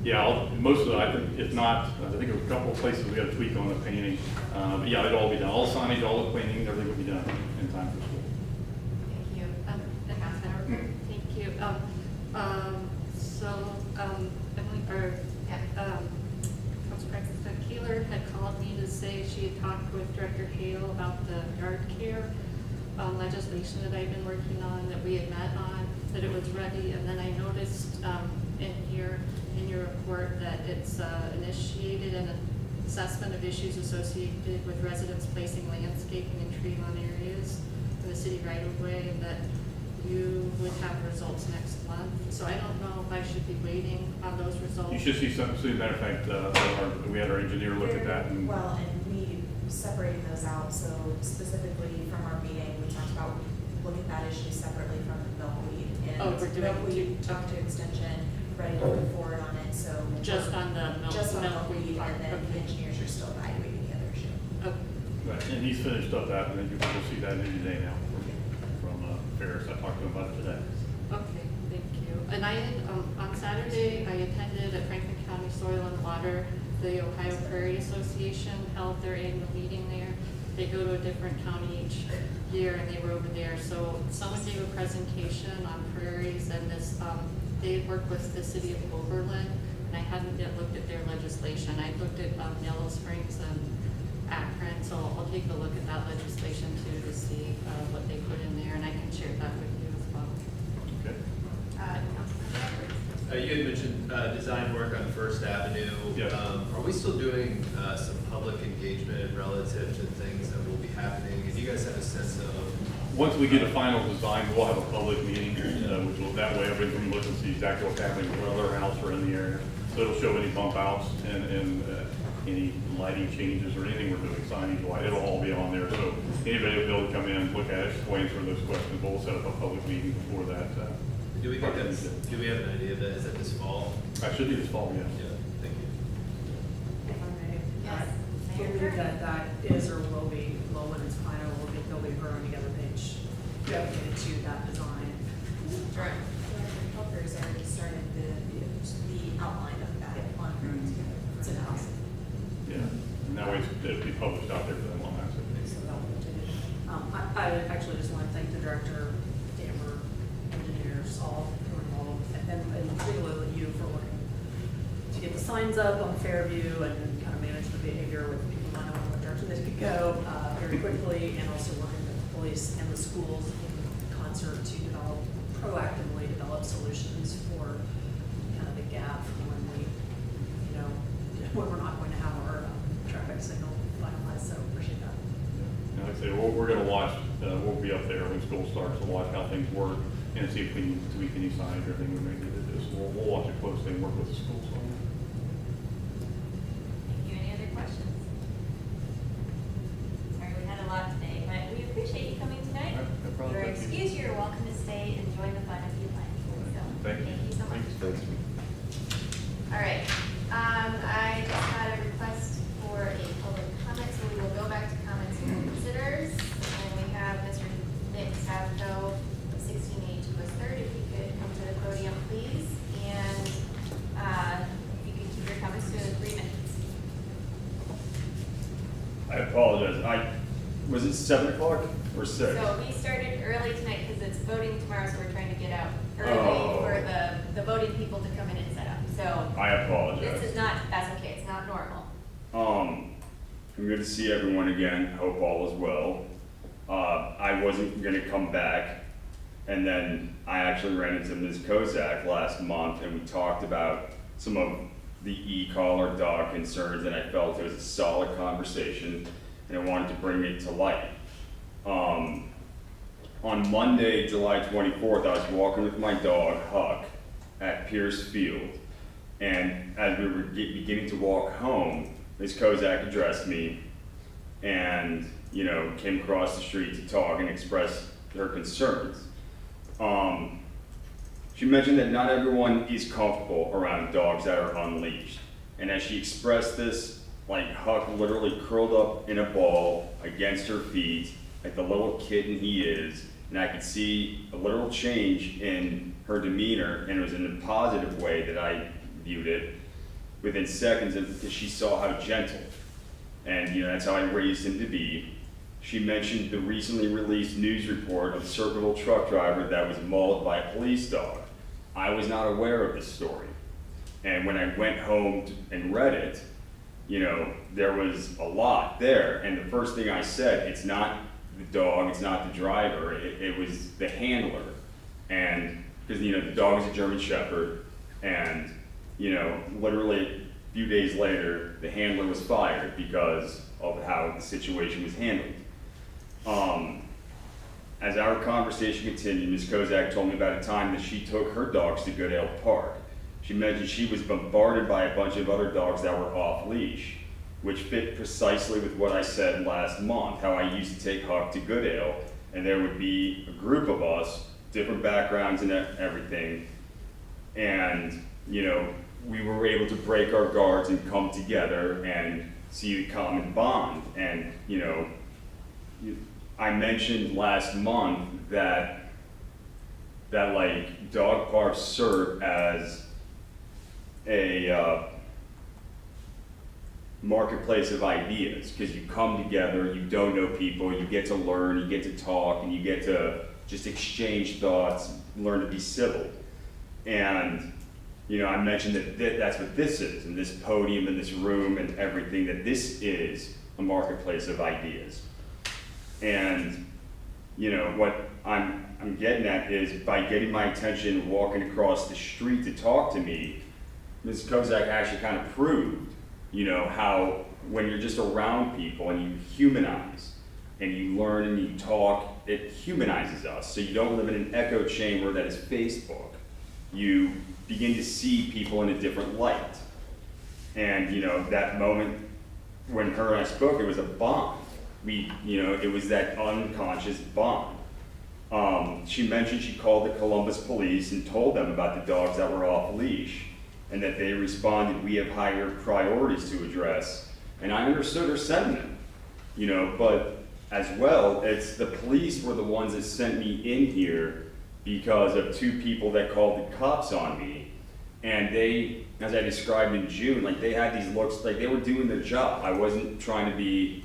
Yeah, most of it, I think, if not, I think there's a couple of places we got to tweak on the painting. But yeah, it'll all be done. All the signage, all the cleaning, everything will be done in time for school. Thank you. Mm. Thank you. Council President Keeler had called me to say she had talked with Director Hale about the yard care legislation that I've been working on, that we had met on, that it was ready, and then I noticed in here, in your report, that it's initiated an assessment of issues associated with residents placing landscaping and tree lawn areas in the city right of way, and that you would have results next month. So I don't know if I should be waiting on those results. You should see some, as a matter of fact, we had our engineer look at that. And Well, and we separated those out, so specifically from our meeting, we talked about looking at that issue separately from milkweed. Oh, we're And doing milkweed two- talked to extension, ready to move forward on it, so. Just on the Just on milkweed milkweed, part, and then the okay. engineers are still evaluating the other issue. Okay. Right, and he's finished up that, and then you will see that any day now from Ferris. I talked to him about it today. Okay, thank you. And I had, on Saturday, I attended at Franklin County Soil and Water, the Ohio Prairie Association held their annual meeting there. They go to a different county each year, and they were over there. So someone gave a presentation on prairies, and this, they worked with the city of Oberlin, and I hadn't yet looked at their legislation. I looked at Yellow Springs and Akron, so I'll take a look at that legislation too to see what they put in there, and I can share that with you as well. Okay. Councilmember Edwards. You had mentioned design work on First Avenue. Yeah. Are we still doing some public engagement relative to things that will be happening? And do you guys have a sense of? Once we get a final design, we'll have a public meeting, which will, that way everybody can look and see exactly what's happening with other house or in the area. So it'll show any bump outs and any lighting changes or anything we're doing, signage wise, it'll all be on there. So anybody will be able to come in, look at it, just answer those questions. We'll set up a public meeting before that. Do we think that's? Do we have an idea that is that this fall? That should be this fall, yes. Yeah. Thank you. If I may. Yes. I believe that that is or will be, well, when it's final, there'll be a growing together page dedicated to that design. Right. Helpers already started the outline of that on her together. It's in-house. Yeah. And that way it'll be published out there for them on that. So that will continue. I actually just want to thank the director, Amber, engineers, all who are involved, and particularly you for working to get the signs up on Fairview and kind of manage the behavior with people not knowing what direction they could go very quickly, and also working with the police and the schools in concert to proactively develop solutions for kind of the gap from when when we're not going to have our traffic signal finalized, so appreciate that. And like I say, we're going to watch, we'll be up there when school starts to watch how things work and see if we need to tweak any signage or anything we may need to do. So we'll watch it closely and work with the schools on that. Thank you. Any other questions? Sorry, we had a lot today, but we appreciate you coming tonight. No problem. You're Thank you. excused. You're welcome to stay and join the fun if you'd like. So, Thank you. Thank you so much. Thanks. All right. I just had a request for a public comment, so we will go back to comments from visitors. And we have Mr. Nick Savco, 16H West Third, if you could come to the podium, please. And if you could keep your comments to 3 minutes. I apologize. Was it 7 o'clock or 6? So we started early tonight because it's voting tomorrow, so we're trying to get out early Oh. for the voting people to come in and set up. So I apologize. this is not, that's okay, it's not normal. I'm good to see everyone again. Hope all is well. I wasn't gonna come back, and then I actually ran into Ms. Kozak last month, and we talked about some of the e-collar dog concerns, and I felt it was a solid conversation, and I wanted to bring it to light. On Monday, July 24th, I was walking with my dog, Huck, at Pierce Field, and as we were beginning to walk home, Ms. Kozak addressed me and, came across the street to talk and express her concerns. She mentioned that not everyone is comfortable around dogs that are unleashed. And as she expressed this, like Huck literally curled up in a ball against her feet, like the little kitten he is, and I could see a literal change in her demeanor, and it was in a positive way that I viewed it. within seconds because she saw how gentle. And, you know, that's how I raised him to be. She mentioned the recently released news report of a Circleville truck driver that was mauled by a police dog. I was not aware of this story. And when I went home and read it, you know, there was a lot there. And the first thing I said, it's not the dog, it's not the driver, it was the handler. And, because, you know, the dog is a German Shepherd, and, you know, literally a few days later, the handler was fired because of how the situation was handled. As our conversation continued, Ms. Kozak told me about a time that she took her dogs to Goodale Park. She mentioned she was bombarded by a bunch of other dogs that were off leash, which fit precisely with what I said last month, how I used to take Huck to Goodale, and there would be a group of us, different backgrounds and everything, and, you know, we were able to break our guards and come together and see the common bond. And, you know, I mentioned last month that like dog parks serve as a marketplace of ideas, because you come together, you don't know people, you get to learn, you get to talk, and you get to just exchange thoughts, learn to be civil. And, you know, I mentioned that that's what this is, and this podium and this room and everything, that this is a marketplace of ideas. And, you know, what I'm getting at is by getting my attention walking across the street to talk to me, Ms. Kozak actually kind of proved, you know, how when you're just around people and you humanize and you learn and you talk, it humanizes us. So you don't live in an echo chamber that is Facebook. You begin to see people in a different light. And, you know, that moment when her and I spoke, it was a bond. You know, it was that unconscious bond. She mentioned she called the Columbus police and told them about the dogs that were off leash, and that they responded, we have higher priorities to address. And I understood her sentiment, you know, but as well, it's the police were the ones that sent me in here because of two people that called the cops on me. And they, as I described in June, like they had these looks, like they were doing their job. I wasn't trying to be,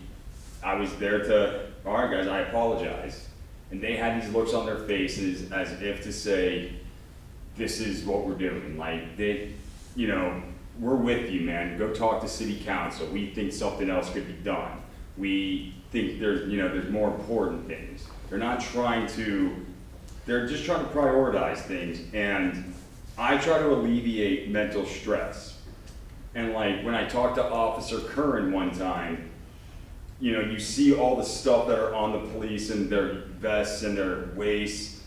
I was there to, all right guys, I apologize. And they had these looks on their faces as if to say, this is what we're doing. Like they, you know, we're with you, man. Go talk to city council. We think something else could be done. We think there's, you know, there's more important things. They're not trying to, they're just trying to prioritize things. And I try to alleviate mental stress. And like when I talked to Officer Curran one time, you know, you see all the stuff that are on the police and their vests and their waists.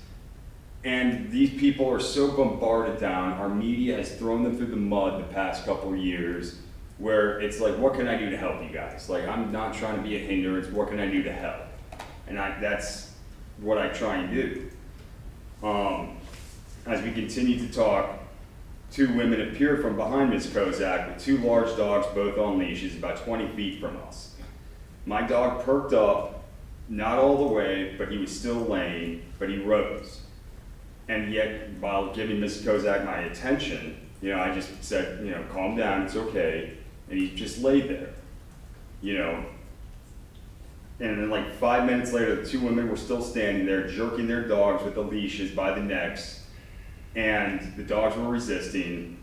And these people are so bombarded down. Our media has thrown them through the mud the past couple of years, where it's like, what can I do to help you guys? Like, I'm not trying to be a hindrance. What can I do to help? And that's what I try and do. As we continue to talk, two women appeared from behind Ms. Kozak with two large dogs, both on leashes, about 20 feet from us. My dog perked up, not all the way, but he was still laying, but he rose. And yet, while giving Ms. Kozak my attention, you know, I just said, you know, calm down, it's okay. And he just laid there, you know. And then like 5 minutes later, the two women were still standing there, jerking their dogs with the leashes by the necks. And the dogs were resisting.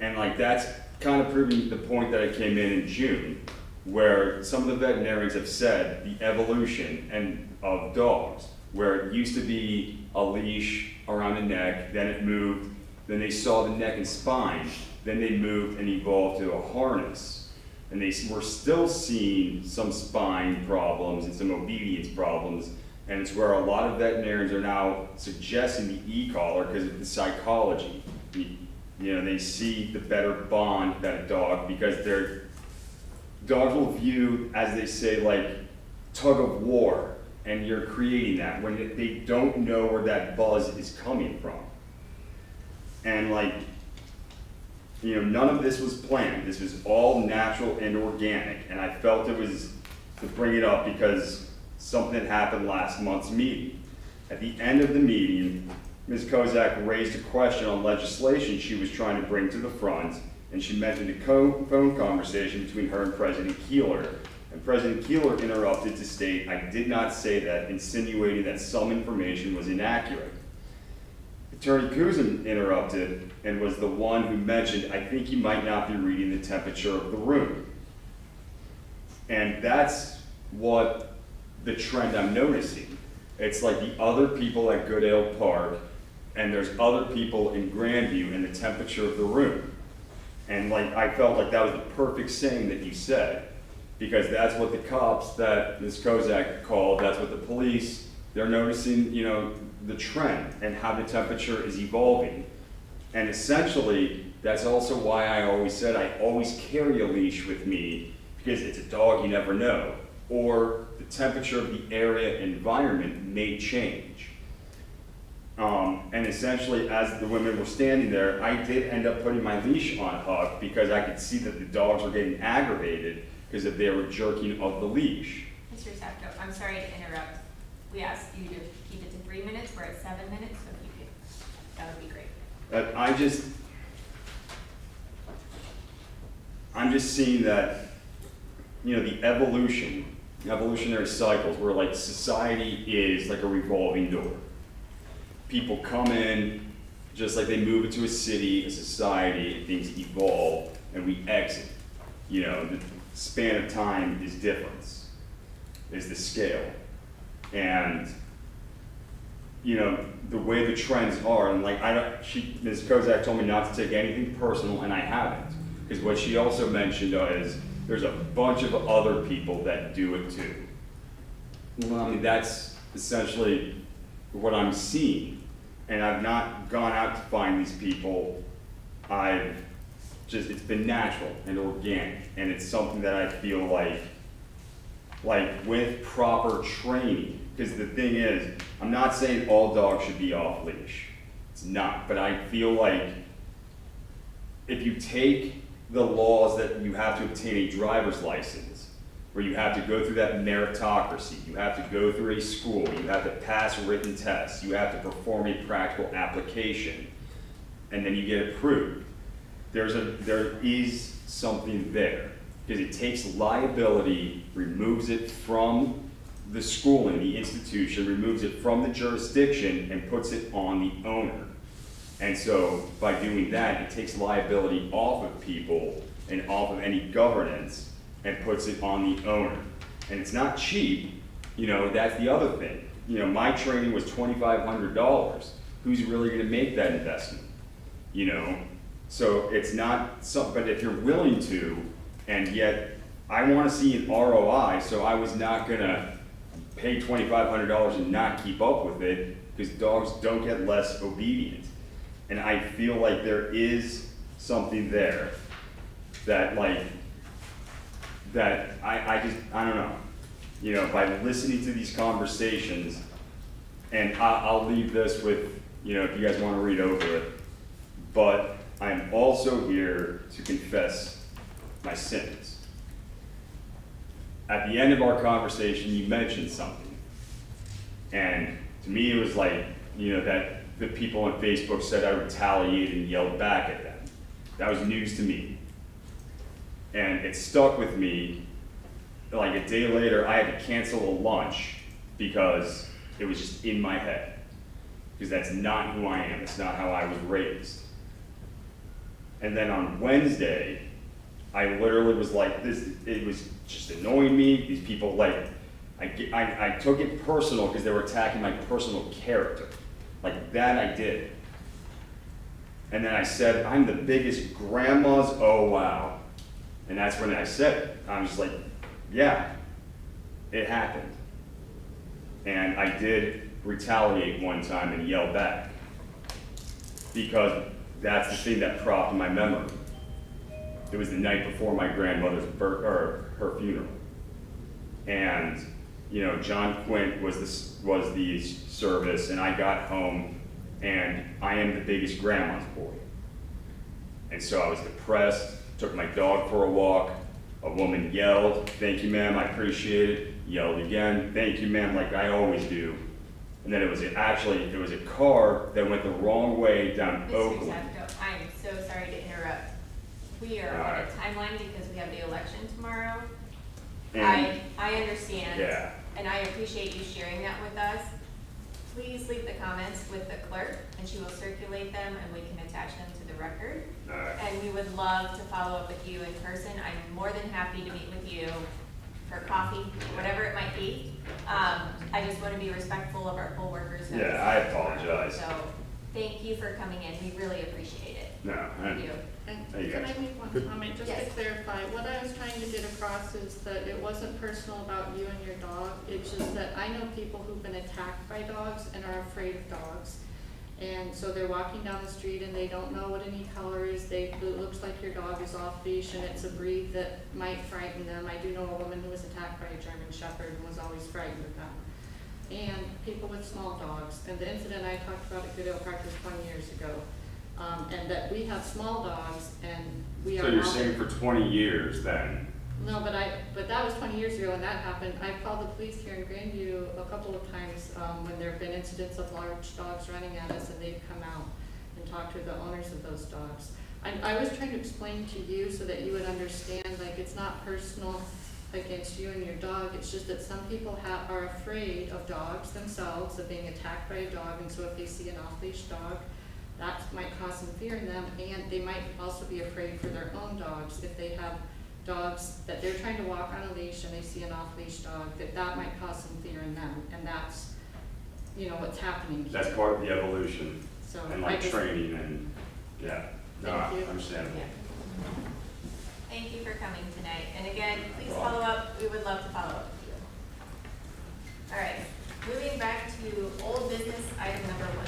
And like that's kind of proving the point that I came in June, where some of the veterinarians have said the evolution of dogs, where it used to be a leash around the neck, then it moved, then they saw the neck and spine, then they moved and evolved to a harness. And they were still seeing some spine problems and some obedience problems, and it's where a lot of veterinarians are now suggesting the e-collar because of the psychology. You know, they see the better bond that a dog, because their dogs will view, as they say, like tug of war, and you're creating that when they don't know where that buzz is coming from. And like, you know, none of this was planned. This was all natural and organic, and I felt it was to bring it up because something happened last month's meeting. At the end of the meeting, Ms. Kozak raised a question on legislation she was trying to bring to the front, and she mentioned a phone conversation between her and President Keeler. And President Keeler interrupted to state, "I did not say that," insinuating that some information was inaccurate. Attorney Kuzin interrupted and was the one who mentioned, "I think you might not be reading the temperature of the room." And that's what the trend I'm noticing. It's like the other people at Goodale Park, and there's other people in Grandview, and the temperature of the room. And like, I felt like that was the perfect saying that you said, because that's what the cops that Ms. Kozak called, that's what the police, they're noticing, you know, the trend and how the temperature is evolving. And essentially, that's also why I always said I always carry a leash with me, because it's a dog, you never know. Or the temperature of the area environment may change. And essentially, as the women were standing there, I did end up putting my leash on Huck because I could see that the dogs were getting aggravated because if they were jerking of the leash. Mr. Sefko, I'm sorry to interrupt. We asked you to keep it to 3 minutes. We're at 7 minutes, so if you could, that would be great. I'm just seeing that, you know, the evolutionary cycles where like society is like a revolving door. People come in, just like they move into a city, a society, and things evolve, and we exit. You know, the span of time is difference, is the scale. And, you know, the way the trends are, and like, Ms. Kozak told me not to take anything personal, and I haven't. Because what she also mentioned is, there's a bunch of other people that do it too. Well, I mean, that's essentially what I'm seeing. And I've not gone out to find these people. It's been natural and organic. And it's something that I feel like with proper training, because the thing is, I'm not saying all dogs should be off leash. It's not, but I feel like if you take the laws that you have to obtain a driver's license, where you have to go through that meritocracy, you have to go through a school, you have to pass written tests, you have to perform a practical application, and then you get approved. There is something there, because it takes liability, removes it from the schooling, the institution, removes it from the jurisdiction, and puts it on the owner. And so by doing that, it takes liability off of people and off of any governance and puts it on the owner. And it's not cheap, you know, that's the other thing. You know, my training was $2,500. Who's really gonna make that investment? You know, so it's not something, but if you're willing to, and yet I wanna see an ROI, so I was not gonna pay $2,500 and not keep up with it, because dogs don't get less obedient. And I feel like there is something there that I don't know. You know, by listening to these conversations, and I'll leave this with, you know, if you guys wanna read over it, but I'm also here to confess my sins. At the end of our conversation, you mentioned something. And to me, it was like, you know, that the people on Facebook said I retaliated and yelled back at them. That was news to me. And it stuck with me. Like a day later, I had to cancel a lunch because it was just in my head. Because that's not who I am, it's not how I was raised. And then on Wednesday, I literally was like, it was just annoying me. These people, like, I took it personal because they were attacking my personal character. Like that I did. And then I said, I'm the biggest grandma's, oh wow. And that's when I said it. I was like, yeah, it happened. And I did retaliate one time and yell back. Because that's the thing that propped my memory. It was the night before my grandmother's her funeral. And you know, John Quint was the service, and I got home, and I am the biggest grandma's boy. And so I was depressed, took my dog for a walk, a woman yelled, "Thank you, ma'am, I appreciate it," yelled again, "Thank you, ma'am," like I always do. And then it was a car that went the wrong way down Oakland. Mr. Sefko, I am so sorry to interrupt. we are on a timeline because we have the election tomorrow. And- I understand. Yeah. And I appreciate you sharing that with us. Please leave the comments with the clerk, and she will circulate them, and we can attach them to the record. Alright. And we would love to follow up with you in person. I'm more than happy to meet with you for coffee, whatever it might be. I just want to be respectful of our poll workers. Yeah, I apologize. So, thank you for coming in. We really appreciate it. No, Thank you. And There you can go. I make one Good. comment, just to Yes. clarify? What I was trying to get across is that it wasn't personal about you and your dog. It's just that I know people who've been attacked by dogs and are afraid of dogs. And so they're walking down the street and they don't know what any color is. It looks like your dog is off leash and it's a breed that might frighten them. I do know a woman who was attacked by a German Shepherd and was always frightened of them. And people with small dogs. And the incident I talked about at Goodale Park was 20 years ago. And that we have small dogs and we are. So you're now- saying for 20 years then? No, but that was 20 years ago when that happened. I've called the police here in Grandview a couple of times, when there have been incidents of large dogs running at us and they've come out and talked to the owners of those dogs. I was trying to explain to you so that you would understand, like, it's not personal against you and your dog, it's just that some people are afraid of dogs themselves, of being attacked by a dog, and so if they see an off-leash dog, that might cause some fear in them, and they might also be afraid for their own dogs if they have dogs that they're trying to walk on a leash and they see an off-leash dog, that might cause some fear in them, and that's, what's happening here. That's part of the evolution So and I like just- training and, yeah. No, Thank you. understandable. Thank you for coming tonight. And again, please follow up. We would love to follow up with you. All right, moving back to old business, item number 1.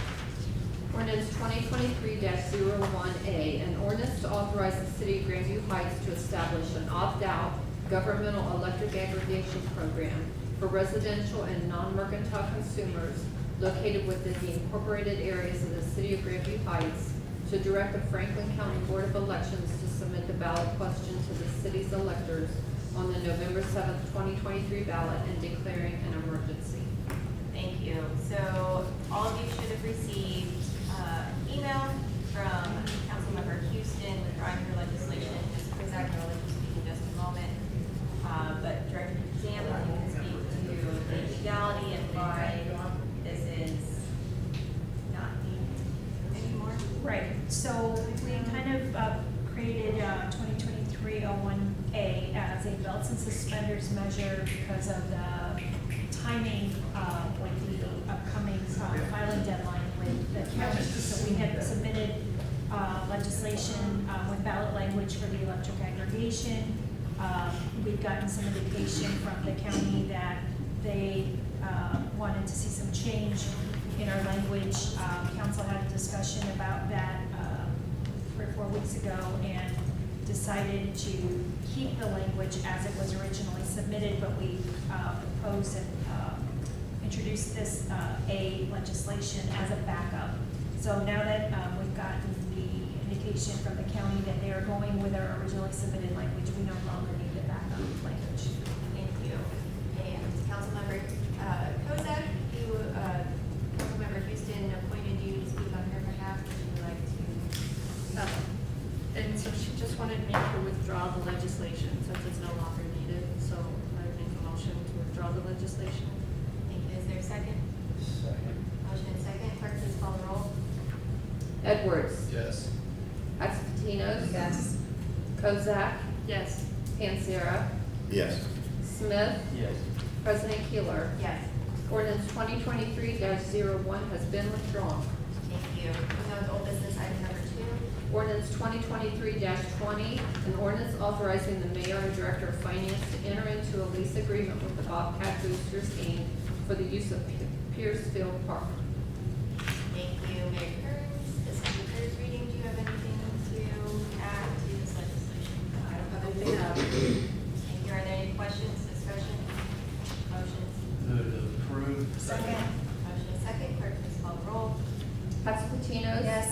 Ordinance 2023-01A, an ordinance to authorize the city of Grandview Heights to establish an opt-out governmental electric aggregation program for residential and non-mercantile consumers located within the incorporated areas of the city of Grandview Heights, to direct the Franklin County Board of Elections to submit the ballot question to the city's electors on the November 7th, 2023 ballot and declaring an emergency. Thank you. So all of you should have received email from Councilmember Houston withdrawing her legislation. Ms. Krizak will let you speak in just a moment. But Director Sam, if you can speak to the legality and why this is not needed anymore. Right, so we kind of created 2023-01A as a belts and suspenders measure because of the timing with the upcoming filing deadline with the county. So we had submitted legislation with ballot language for the electric aggregation. We've gotten some indication from the county that they wanted to see some change in our language. Council had a discussion about that 3 or 4 weeks ago and decided to keep the language as it was originally submitted, but we proposed and introduced this A legislation as a backup. So now that we've gotten the indication from the county that they are going with our originally submitted language, we no longer need the backup language. Thank you. And Councilmember Kozak, Councilmember Houston appointed you to speak on her behalf. Would you like to? And so she just wanted me to withdraw the legislation since it's no longer needed, so I would make a motion to withdraw the legislation. Thank you. Is there a second? Second. Motion and second. Clerk, please call the roll. Edwards. Yes. Exatinos. Yes. Kozak. Yes. Panzera. Yes. Smith. Yes. President Keeler. Yes. Ordinance 2023-01 has been withdrawn. Thank you. Moving on to old business, item number 2. Ordinance 2023-20, an ordinance authorizing the mayor and director of finance to enter into a lease agreement with the Bobcat Boosters, Inc. for the use of Piercefield Park. Thank you, Mayor Kearns. This is your third reading. Do you have anything to add to this legislation? I don't have anything to add. Thank you. Are there any questions, discussion, motions? Move to approve. Second. Motion and second. Clerk, please call the roll. Patsaputinos? Yes.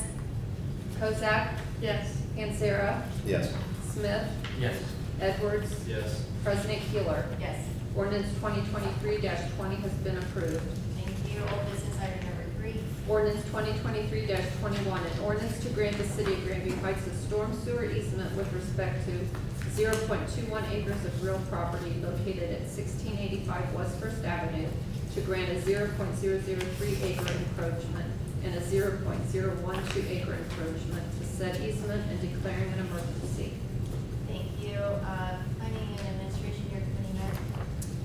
Kozak? Yes. Panzera? Yes. Smith? Yes. Edwards? Yes. President Keeler? Yes. Ordinance 2023-20 has been approved. Thank you. Old business item number 3. read. Ordinance 2023-21, an ordinance to grant the city of Grandview Heights a storm sewer easement with respect to 0.21 acres of real property located at 1685 West First Avenue to grant a 0.003 acre encroachment and a 0.012 acre encroachment to said easement and declaring an emergency. Thank you. Planning and administration, you're committee met.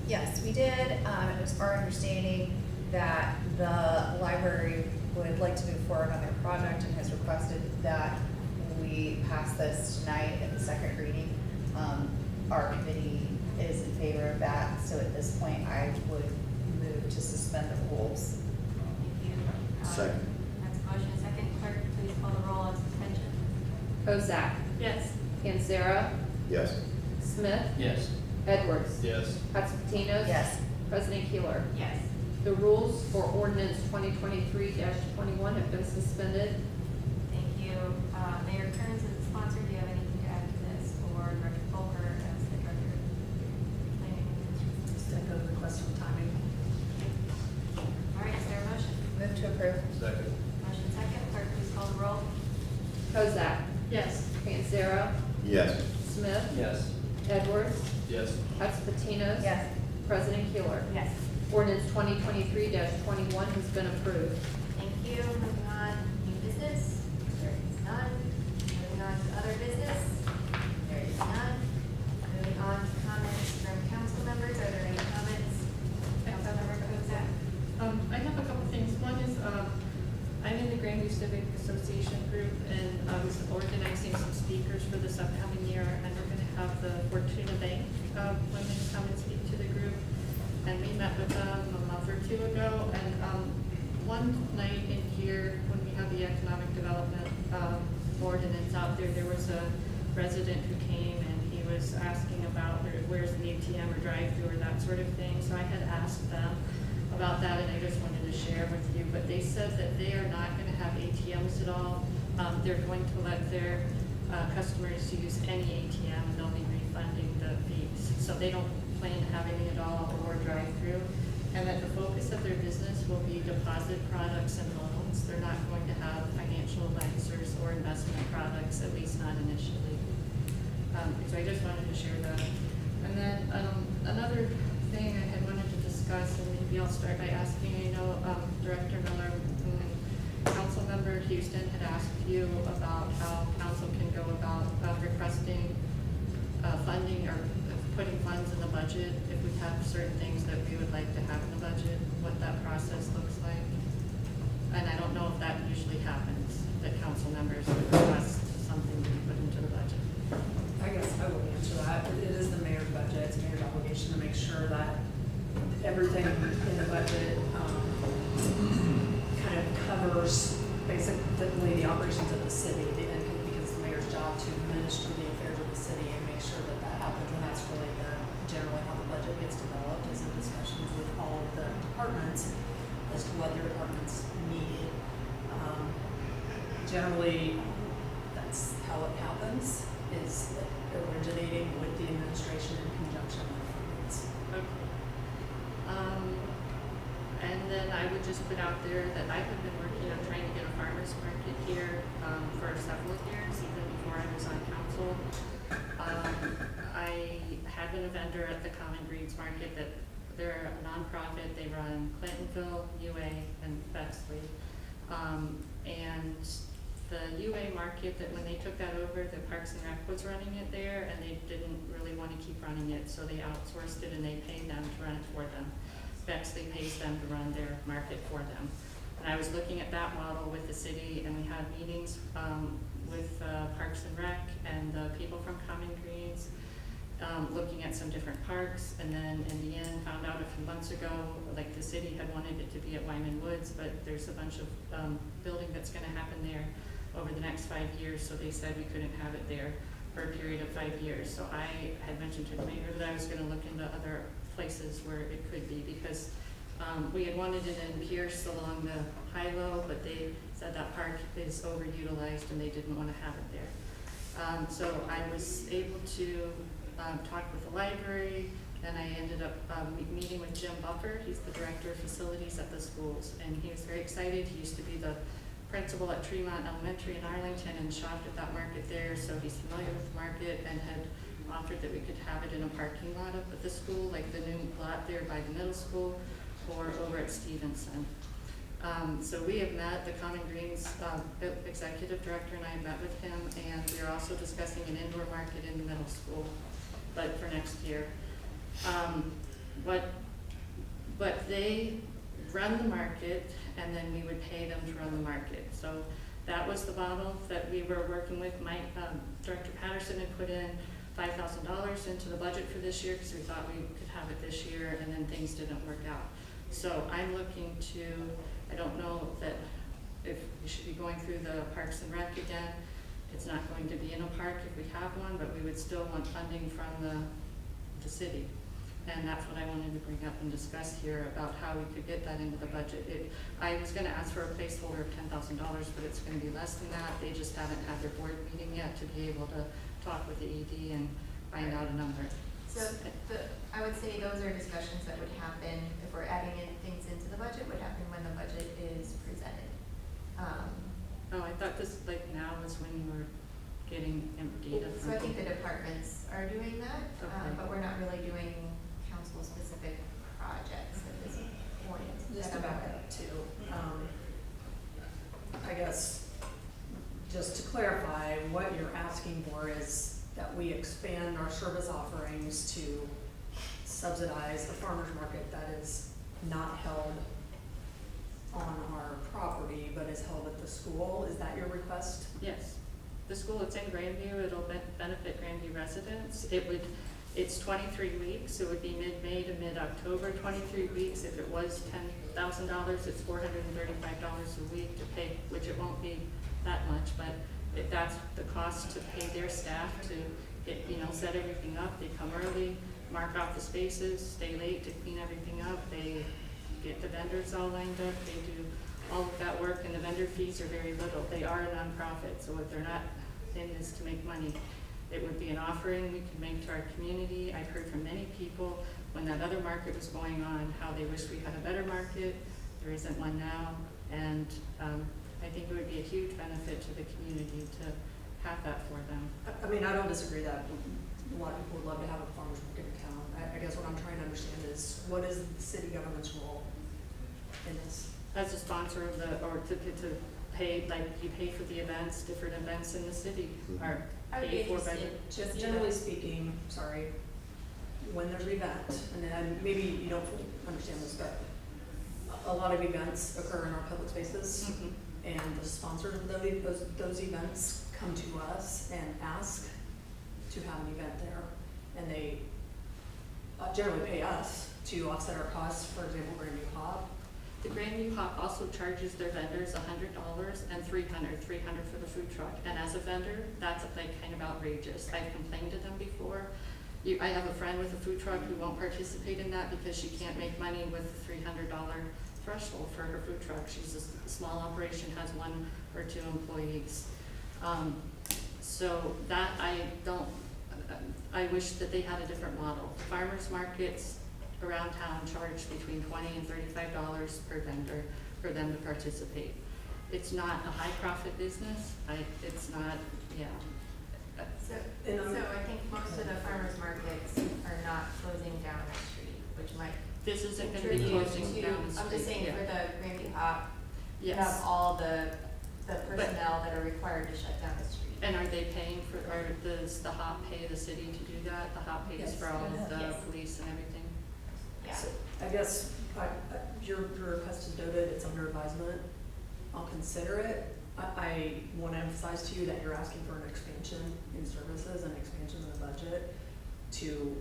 Yes, we did. It was our understanding that the library would like to move forward on their project and has requested that we pass this tonight in the second reading. Our committee is in favor of that, so at this point, I would move to suspend the rules. Thank you. Second. That's a motion. Second, clerk, please call the roll on suspension. Kozak. Yes. Panzera. Yes. Smith. Yes. Edwards. Yes. Hatzipatenos. Yes. President Keeler. Yes. The rules for ordinance 2023-21 have been suspended. Thank you. Mayor Kearns as the sponsor, do you have anything to add to this, or Director Volker as the director of planning and administration? Just echo the request for timing. All right, is there a motion? Move to approve. Second. Motion second, clerk, please call the roll. Kozak. Yes. Panzera. Yes. Smith. Yes. Edwards. Yes. Hatzipatenos. Yes. President Keeler. Yes. Ordinance 2023-21 has been approved. Thank you. Moving on, new business. There is none. Moving on to other business. There is none. Moving on to comments from council members. Are there any comments? Councilmember Kozak? I have a couple things. One is, I'm in the Grandview Civic Association group, and I was organizing some speakers for this upcoming year, and we're gonna have the Fortuna Bank women come and speak to the group. And we met with them a month or two ago, and one night in here, when we had the economic development ordinance out there, there was a resident who came and he was asking about where's the ATM or drive-through or that sort of thing. So I had asked them about that, and I just wanted to share with you. But they said that they are not going to have ATMs at all. They're going to let their customers use any ATM, and they'll be refunding the fees. So they don't plan to have any at all or drive-through, and that the focus of their business will be deposit products and loans. They're not going to have financial advisors or investment products, at least not initially. So I just wanted to share that. And then another thing I had wanted to discuss, and maybe I'll start by asking, I know Director Miller and Councilmember Houston had asked you about how council can go about requesting funding or putting funds in the budget if we have certain things that we would like to have in the budget, what that process looks like. And I don't know if that usually happens, that council members would request something to be put into the budget. I guess I will answer that. It is the mayor's budget, it's the mayor's obligation to make sure that everything in the budget kind of covers basically the operations of the city, because it's the mayor's job to administer the affairs of the city and make sure that that happens, and that's really generally how the budget gets developed, is in discussions with all of the departments as to what their departments needed. Generally, that's how it happens, is originating with the administration in conjunction with finance. Okay. And then I would just put out there that I have been working on trying to get a farmer's market here for several years, even before I was on council. I had been a vendor at the Common Greens Market. That they're a nonprofit. They run Clintonville, UA, and Bexley. And the UA market, that when they took that over, the Parks and Rec was running it there, and they didn't really want to keep running it, so they outsourced it and they paid them to run it for them. Bexley pays them to run their market for them. And I was looking at that model with the city, and we had meetings with Parks and Rec and the people from Common Greens, looking at some different parks, and then in the end found out a few months ago, like the city had wanted it to be at Wyman Woods, but there's a bunch of building that's going to happen there over the next 5 years, so they said we couldn't have it there for a period of 5 years. So I had mentioned to the mayor that I was going to look into other places where it could be, because we had wanted it in Pierce along the high-low, but they said that park is overutilized and they didn't want to have it there. So I was able to talk with the library, And I ended up meeting with Jim Buffer. He's the director of facilities at the schools, and he was very excited. He used to be the principal at Tremont Elementary in Arlington and shopped at that market there, so he's familiar with the market and had offered that we could have it in a parking lot up at the school, like the new lot there by the middle school or over at Stevenson. So we have met, the Common Greens executive director and I have met with him, and we are also discussing an indoor market in the middle school, but for next year. But they run the market, and then we would pay them to run the market. So that was the model that we were working with. Director Patterson had put in $5,000 into the budget for this year because we thought we could have it this year, and then things didn't work out. So I'm looking to, I don't know that if we should be going through the Parks and Rec again. It's not going to be in a park if we have one, but we would still want funding from the city. And that's what I wanted to bring up and discuss here about how we could get that into the budget. I was gonna ask for a placeholder of $10,000, but it's gonna be less than that. They just haven't had their board meeting yet to be able to talk with the ED and find out a number. So I would say those are discussions that would happen, if we're adding in things into the budget, would happen when the budget is presented. Oh, I thought this, like now is when you were getting data from. So I think the departments are doing that, Okay. but we're not really doing council-specific projects at this point. Just to back up too, I guess, just to clarify, what you're asking for is that we expand our service offerings to subsidize a farmer's market that is not held on our property, but is held at the school. Is that your request? Yes. The school, it's in Grandview, it'll benefit Grandview residents. It's 23 weeks, it would be mid-May to mid-October, 23 weeks. If it was $10,000, it's $435 a week to pay, which it won't be that much, but if that's the cost to pay their staff to get, set everything up. They come early, mark off the spaces, stay late to clean everything up. They get the vendors all lined up, they do all of that work, and the vendor fees are very little. They are a nonprofit, so if they're not in this to make money, it would be an offering we could make to our community. I've heard from many people when that other market was going on, how they wish we had a better market. There isn't one now, and I think it would be a huge benefit to the community to have that for them. I mean, I don't disagree that a lot of people would love to have a farmer's market in town. I guess what I'm trying to understand is, what is the city government's role in this? As a sponsor of or to pay, like you pay for the events, different events in the city are I would be paid for by interested the. Just generally speaking, sorry, when there's an event, and then maybe you don't fully understand this, but a lot of events occur in our public spaces, and the sponsors of those events come to us and ask to have an event there, and they generally pay us to offset our costs, for example, Grandview Hop. The Grandview Hop also charges their vendors $100 and $300 for the food truck. And as a vendor, that's like kind of outrageous. I've complained to them before. I have a friend with a food truck who won't participate in that because she can't make money with the $300 threshold for her food truck. She's a small operation, has 1 or 2 employees. So that I wish that they had a different model. Farmers markets around town charge between $20 and $35 per vendor for them to participate. It's not a high profit business. It's not, yeah. So I think most of the farmers markets are not closing down the street, which might This isn't going to be contribute closing to, down the street. I'm just saying yeah. for the Grandview Hop, you Yes. have all the personnel that are required to shut down the street. And are they paying for, or does the HOP pay the city to do that? The HOP pays Yes. for all of the Yes. police and everything? Yeah. So I guess your request is noted, it's under advisement. I'll consider it. I want to emphasize to you that you're asking for an expansion in services and expansion in the budget to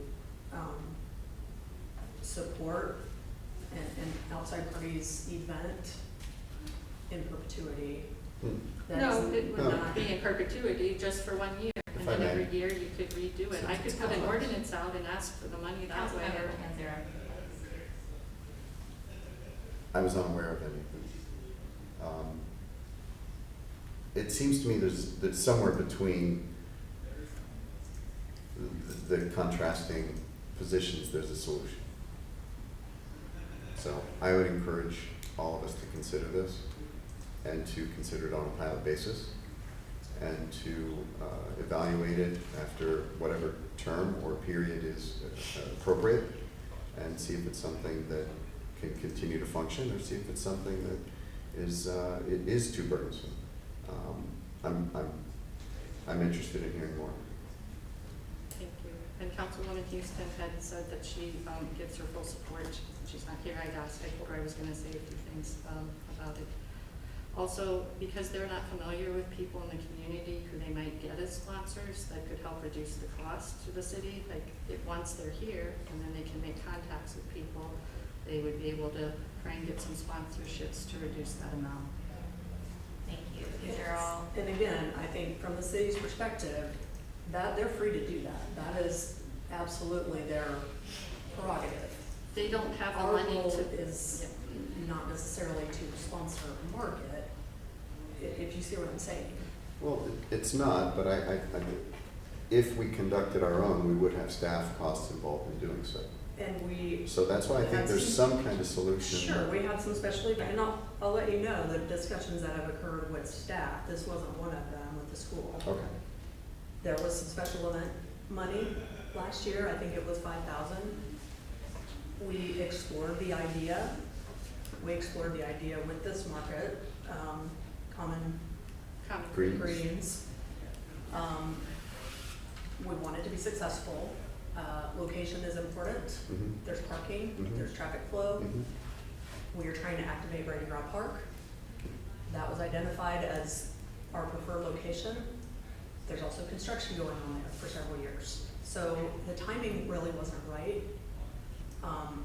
support an outside parties event in perpetuity. That No, is it would No. not be in perpetuity, just for 1 year. And If I then may. every year you could redo it. I could put an ordinance out and ask for the money that way. Councilmember Panzera. I was unaware of any. It seems to me there's somewhere between the contrasting positions, there's a solution. So I would encourage all of us to consider this and to consider it on a pilot basis and to evaluate it after whatever term or period is appropriate and see if it's something that can continue to function or see if it's something that it is too burdensome. I'm interested in hearing more. Thank you. And Councilwoman Houston had said that she gives her full support. She's not here. I told her I was going to say a few things about it. Also, because they're not familiar with people in the community who they might get as sponsors, that could help reduce the cost to the city. Like, once they're here, and then they can make contacts with people, they would be able to try and get some sponsorships to reduce that amount. Thank you. These are all, And again, I think from the city's perspective, that they're free to do that. That is absolutely their prerogative. They don't have the Our money role to. is not necessarily to sponsor a market, if you see what I'm saying. Well, it's not, but if we conducted our own, we would have staff costs involved in doing so. And we. So that's why I think there's some kind of solution. Sure, we have some special event, and I'll let you know the discussions that have occurred with staff, this wasn't one of them with the school. Okay. There was some special event money last year, I think it was 5,000. We explored the idea with this market, common greens. We want it to be successful. Location is important. Mm-hmm. There's parking, Mhm. there's traffic flow. Mm-hmm. We are trying to activate Brady Draw Park. That was identified as our preferred location. There's also construction going on there for several years. So the timing really wasn't right.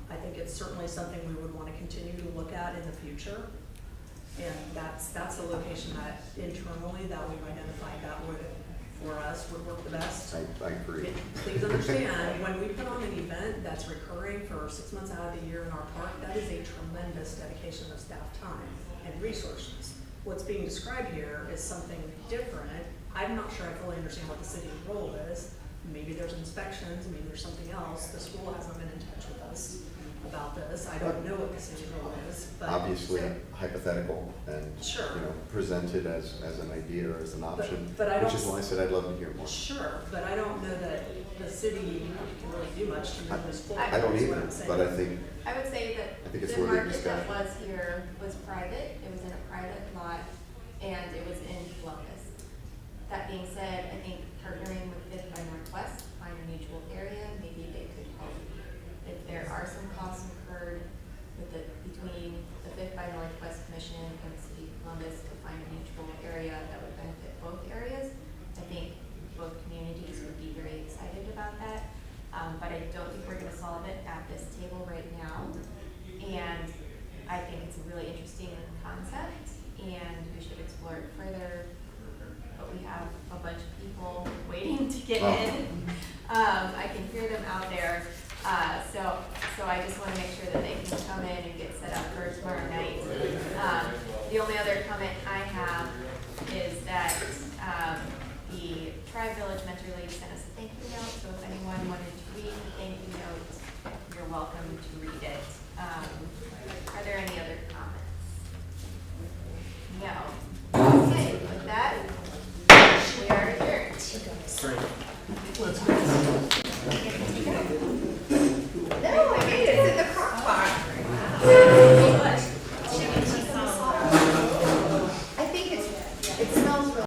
I think it's certainly something we would want to continue to look at in the future. And that's a location that internally that we've identified that would, for us, would work the best. I agree. Please understand, when we put on an event that's recurring for 6 months out of the year in our park, that is a tremendous dedication of staff time and resources. What's being described here is something different. I'm not sure I fully understand what the city's role is. Maybe there's inspections, maybe there's something else. The school hasn't been in touch with us about this. I don't know what the city's role is, but. Obviously hypothetical and, Sure. Presented as an idea or as an option, but I which don't is why I said I'd love to hear more. Sure, but I don't know that the city can really do much to move this forward. I don't is what either, I'm saying. but I think, I would say that I think it's the worthy of market that discussion. was here was private, it was in a private lot, and it was in Columbus. That being said, I think partnering with Fifth by Northwest, find a mutual area, maybe they could help. If there are some costs incurred between the Fifth by Northwest Commission and the City of Columbus to find a mutual area that would benefit both areas, I think both communities would be very excited about that. But I don't think we're gonna solve it at this table right now. And I think it's a really interesting concept and we should explore it further. But we have a bunch of people waiting to get in. I can hear them out there. So I just wanna make sure that they can come in and get set up for tomorrow night. The only other comment I have is that, the Tri-Village Mentor League sent us a thank you note, so if anyone wanted to read the thank you note, you're welcome to read it.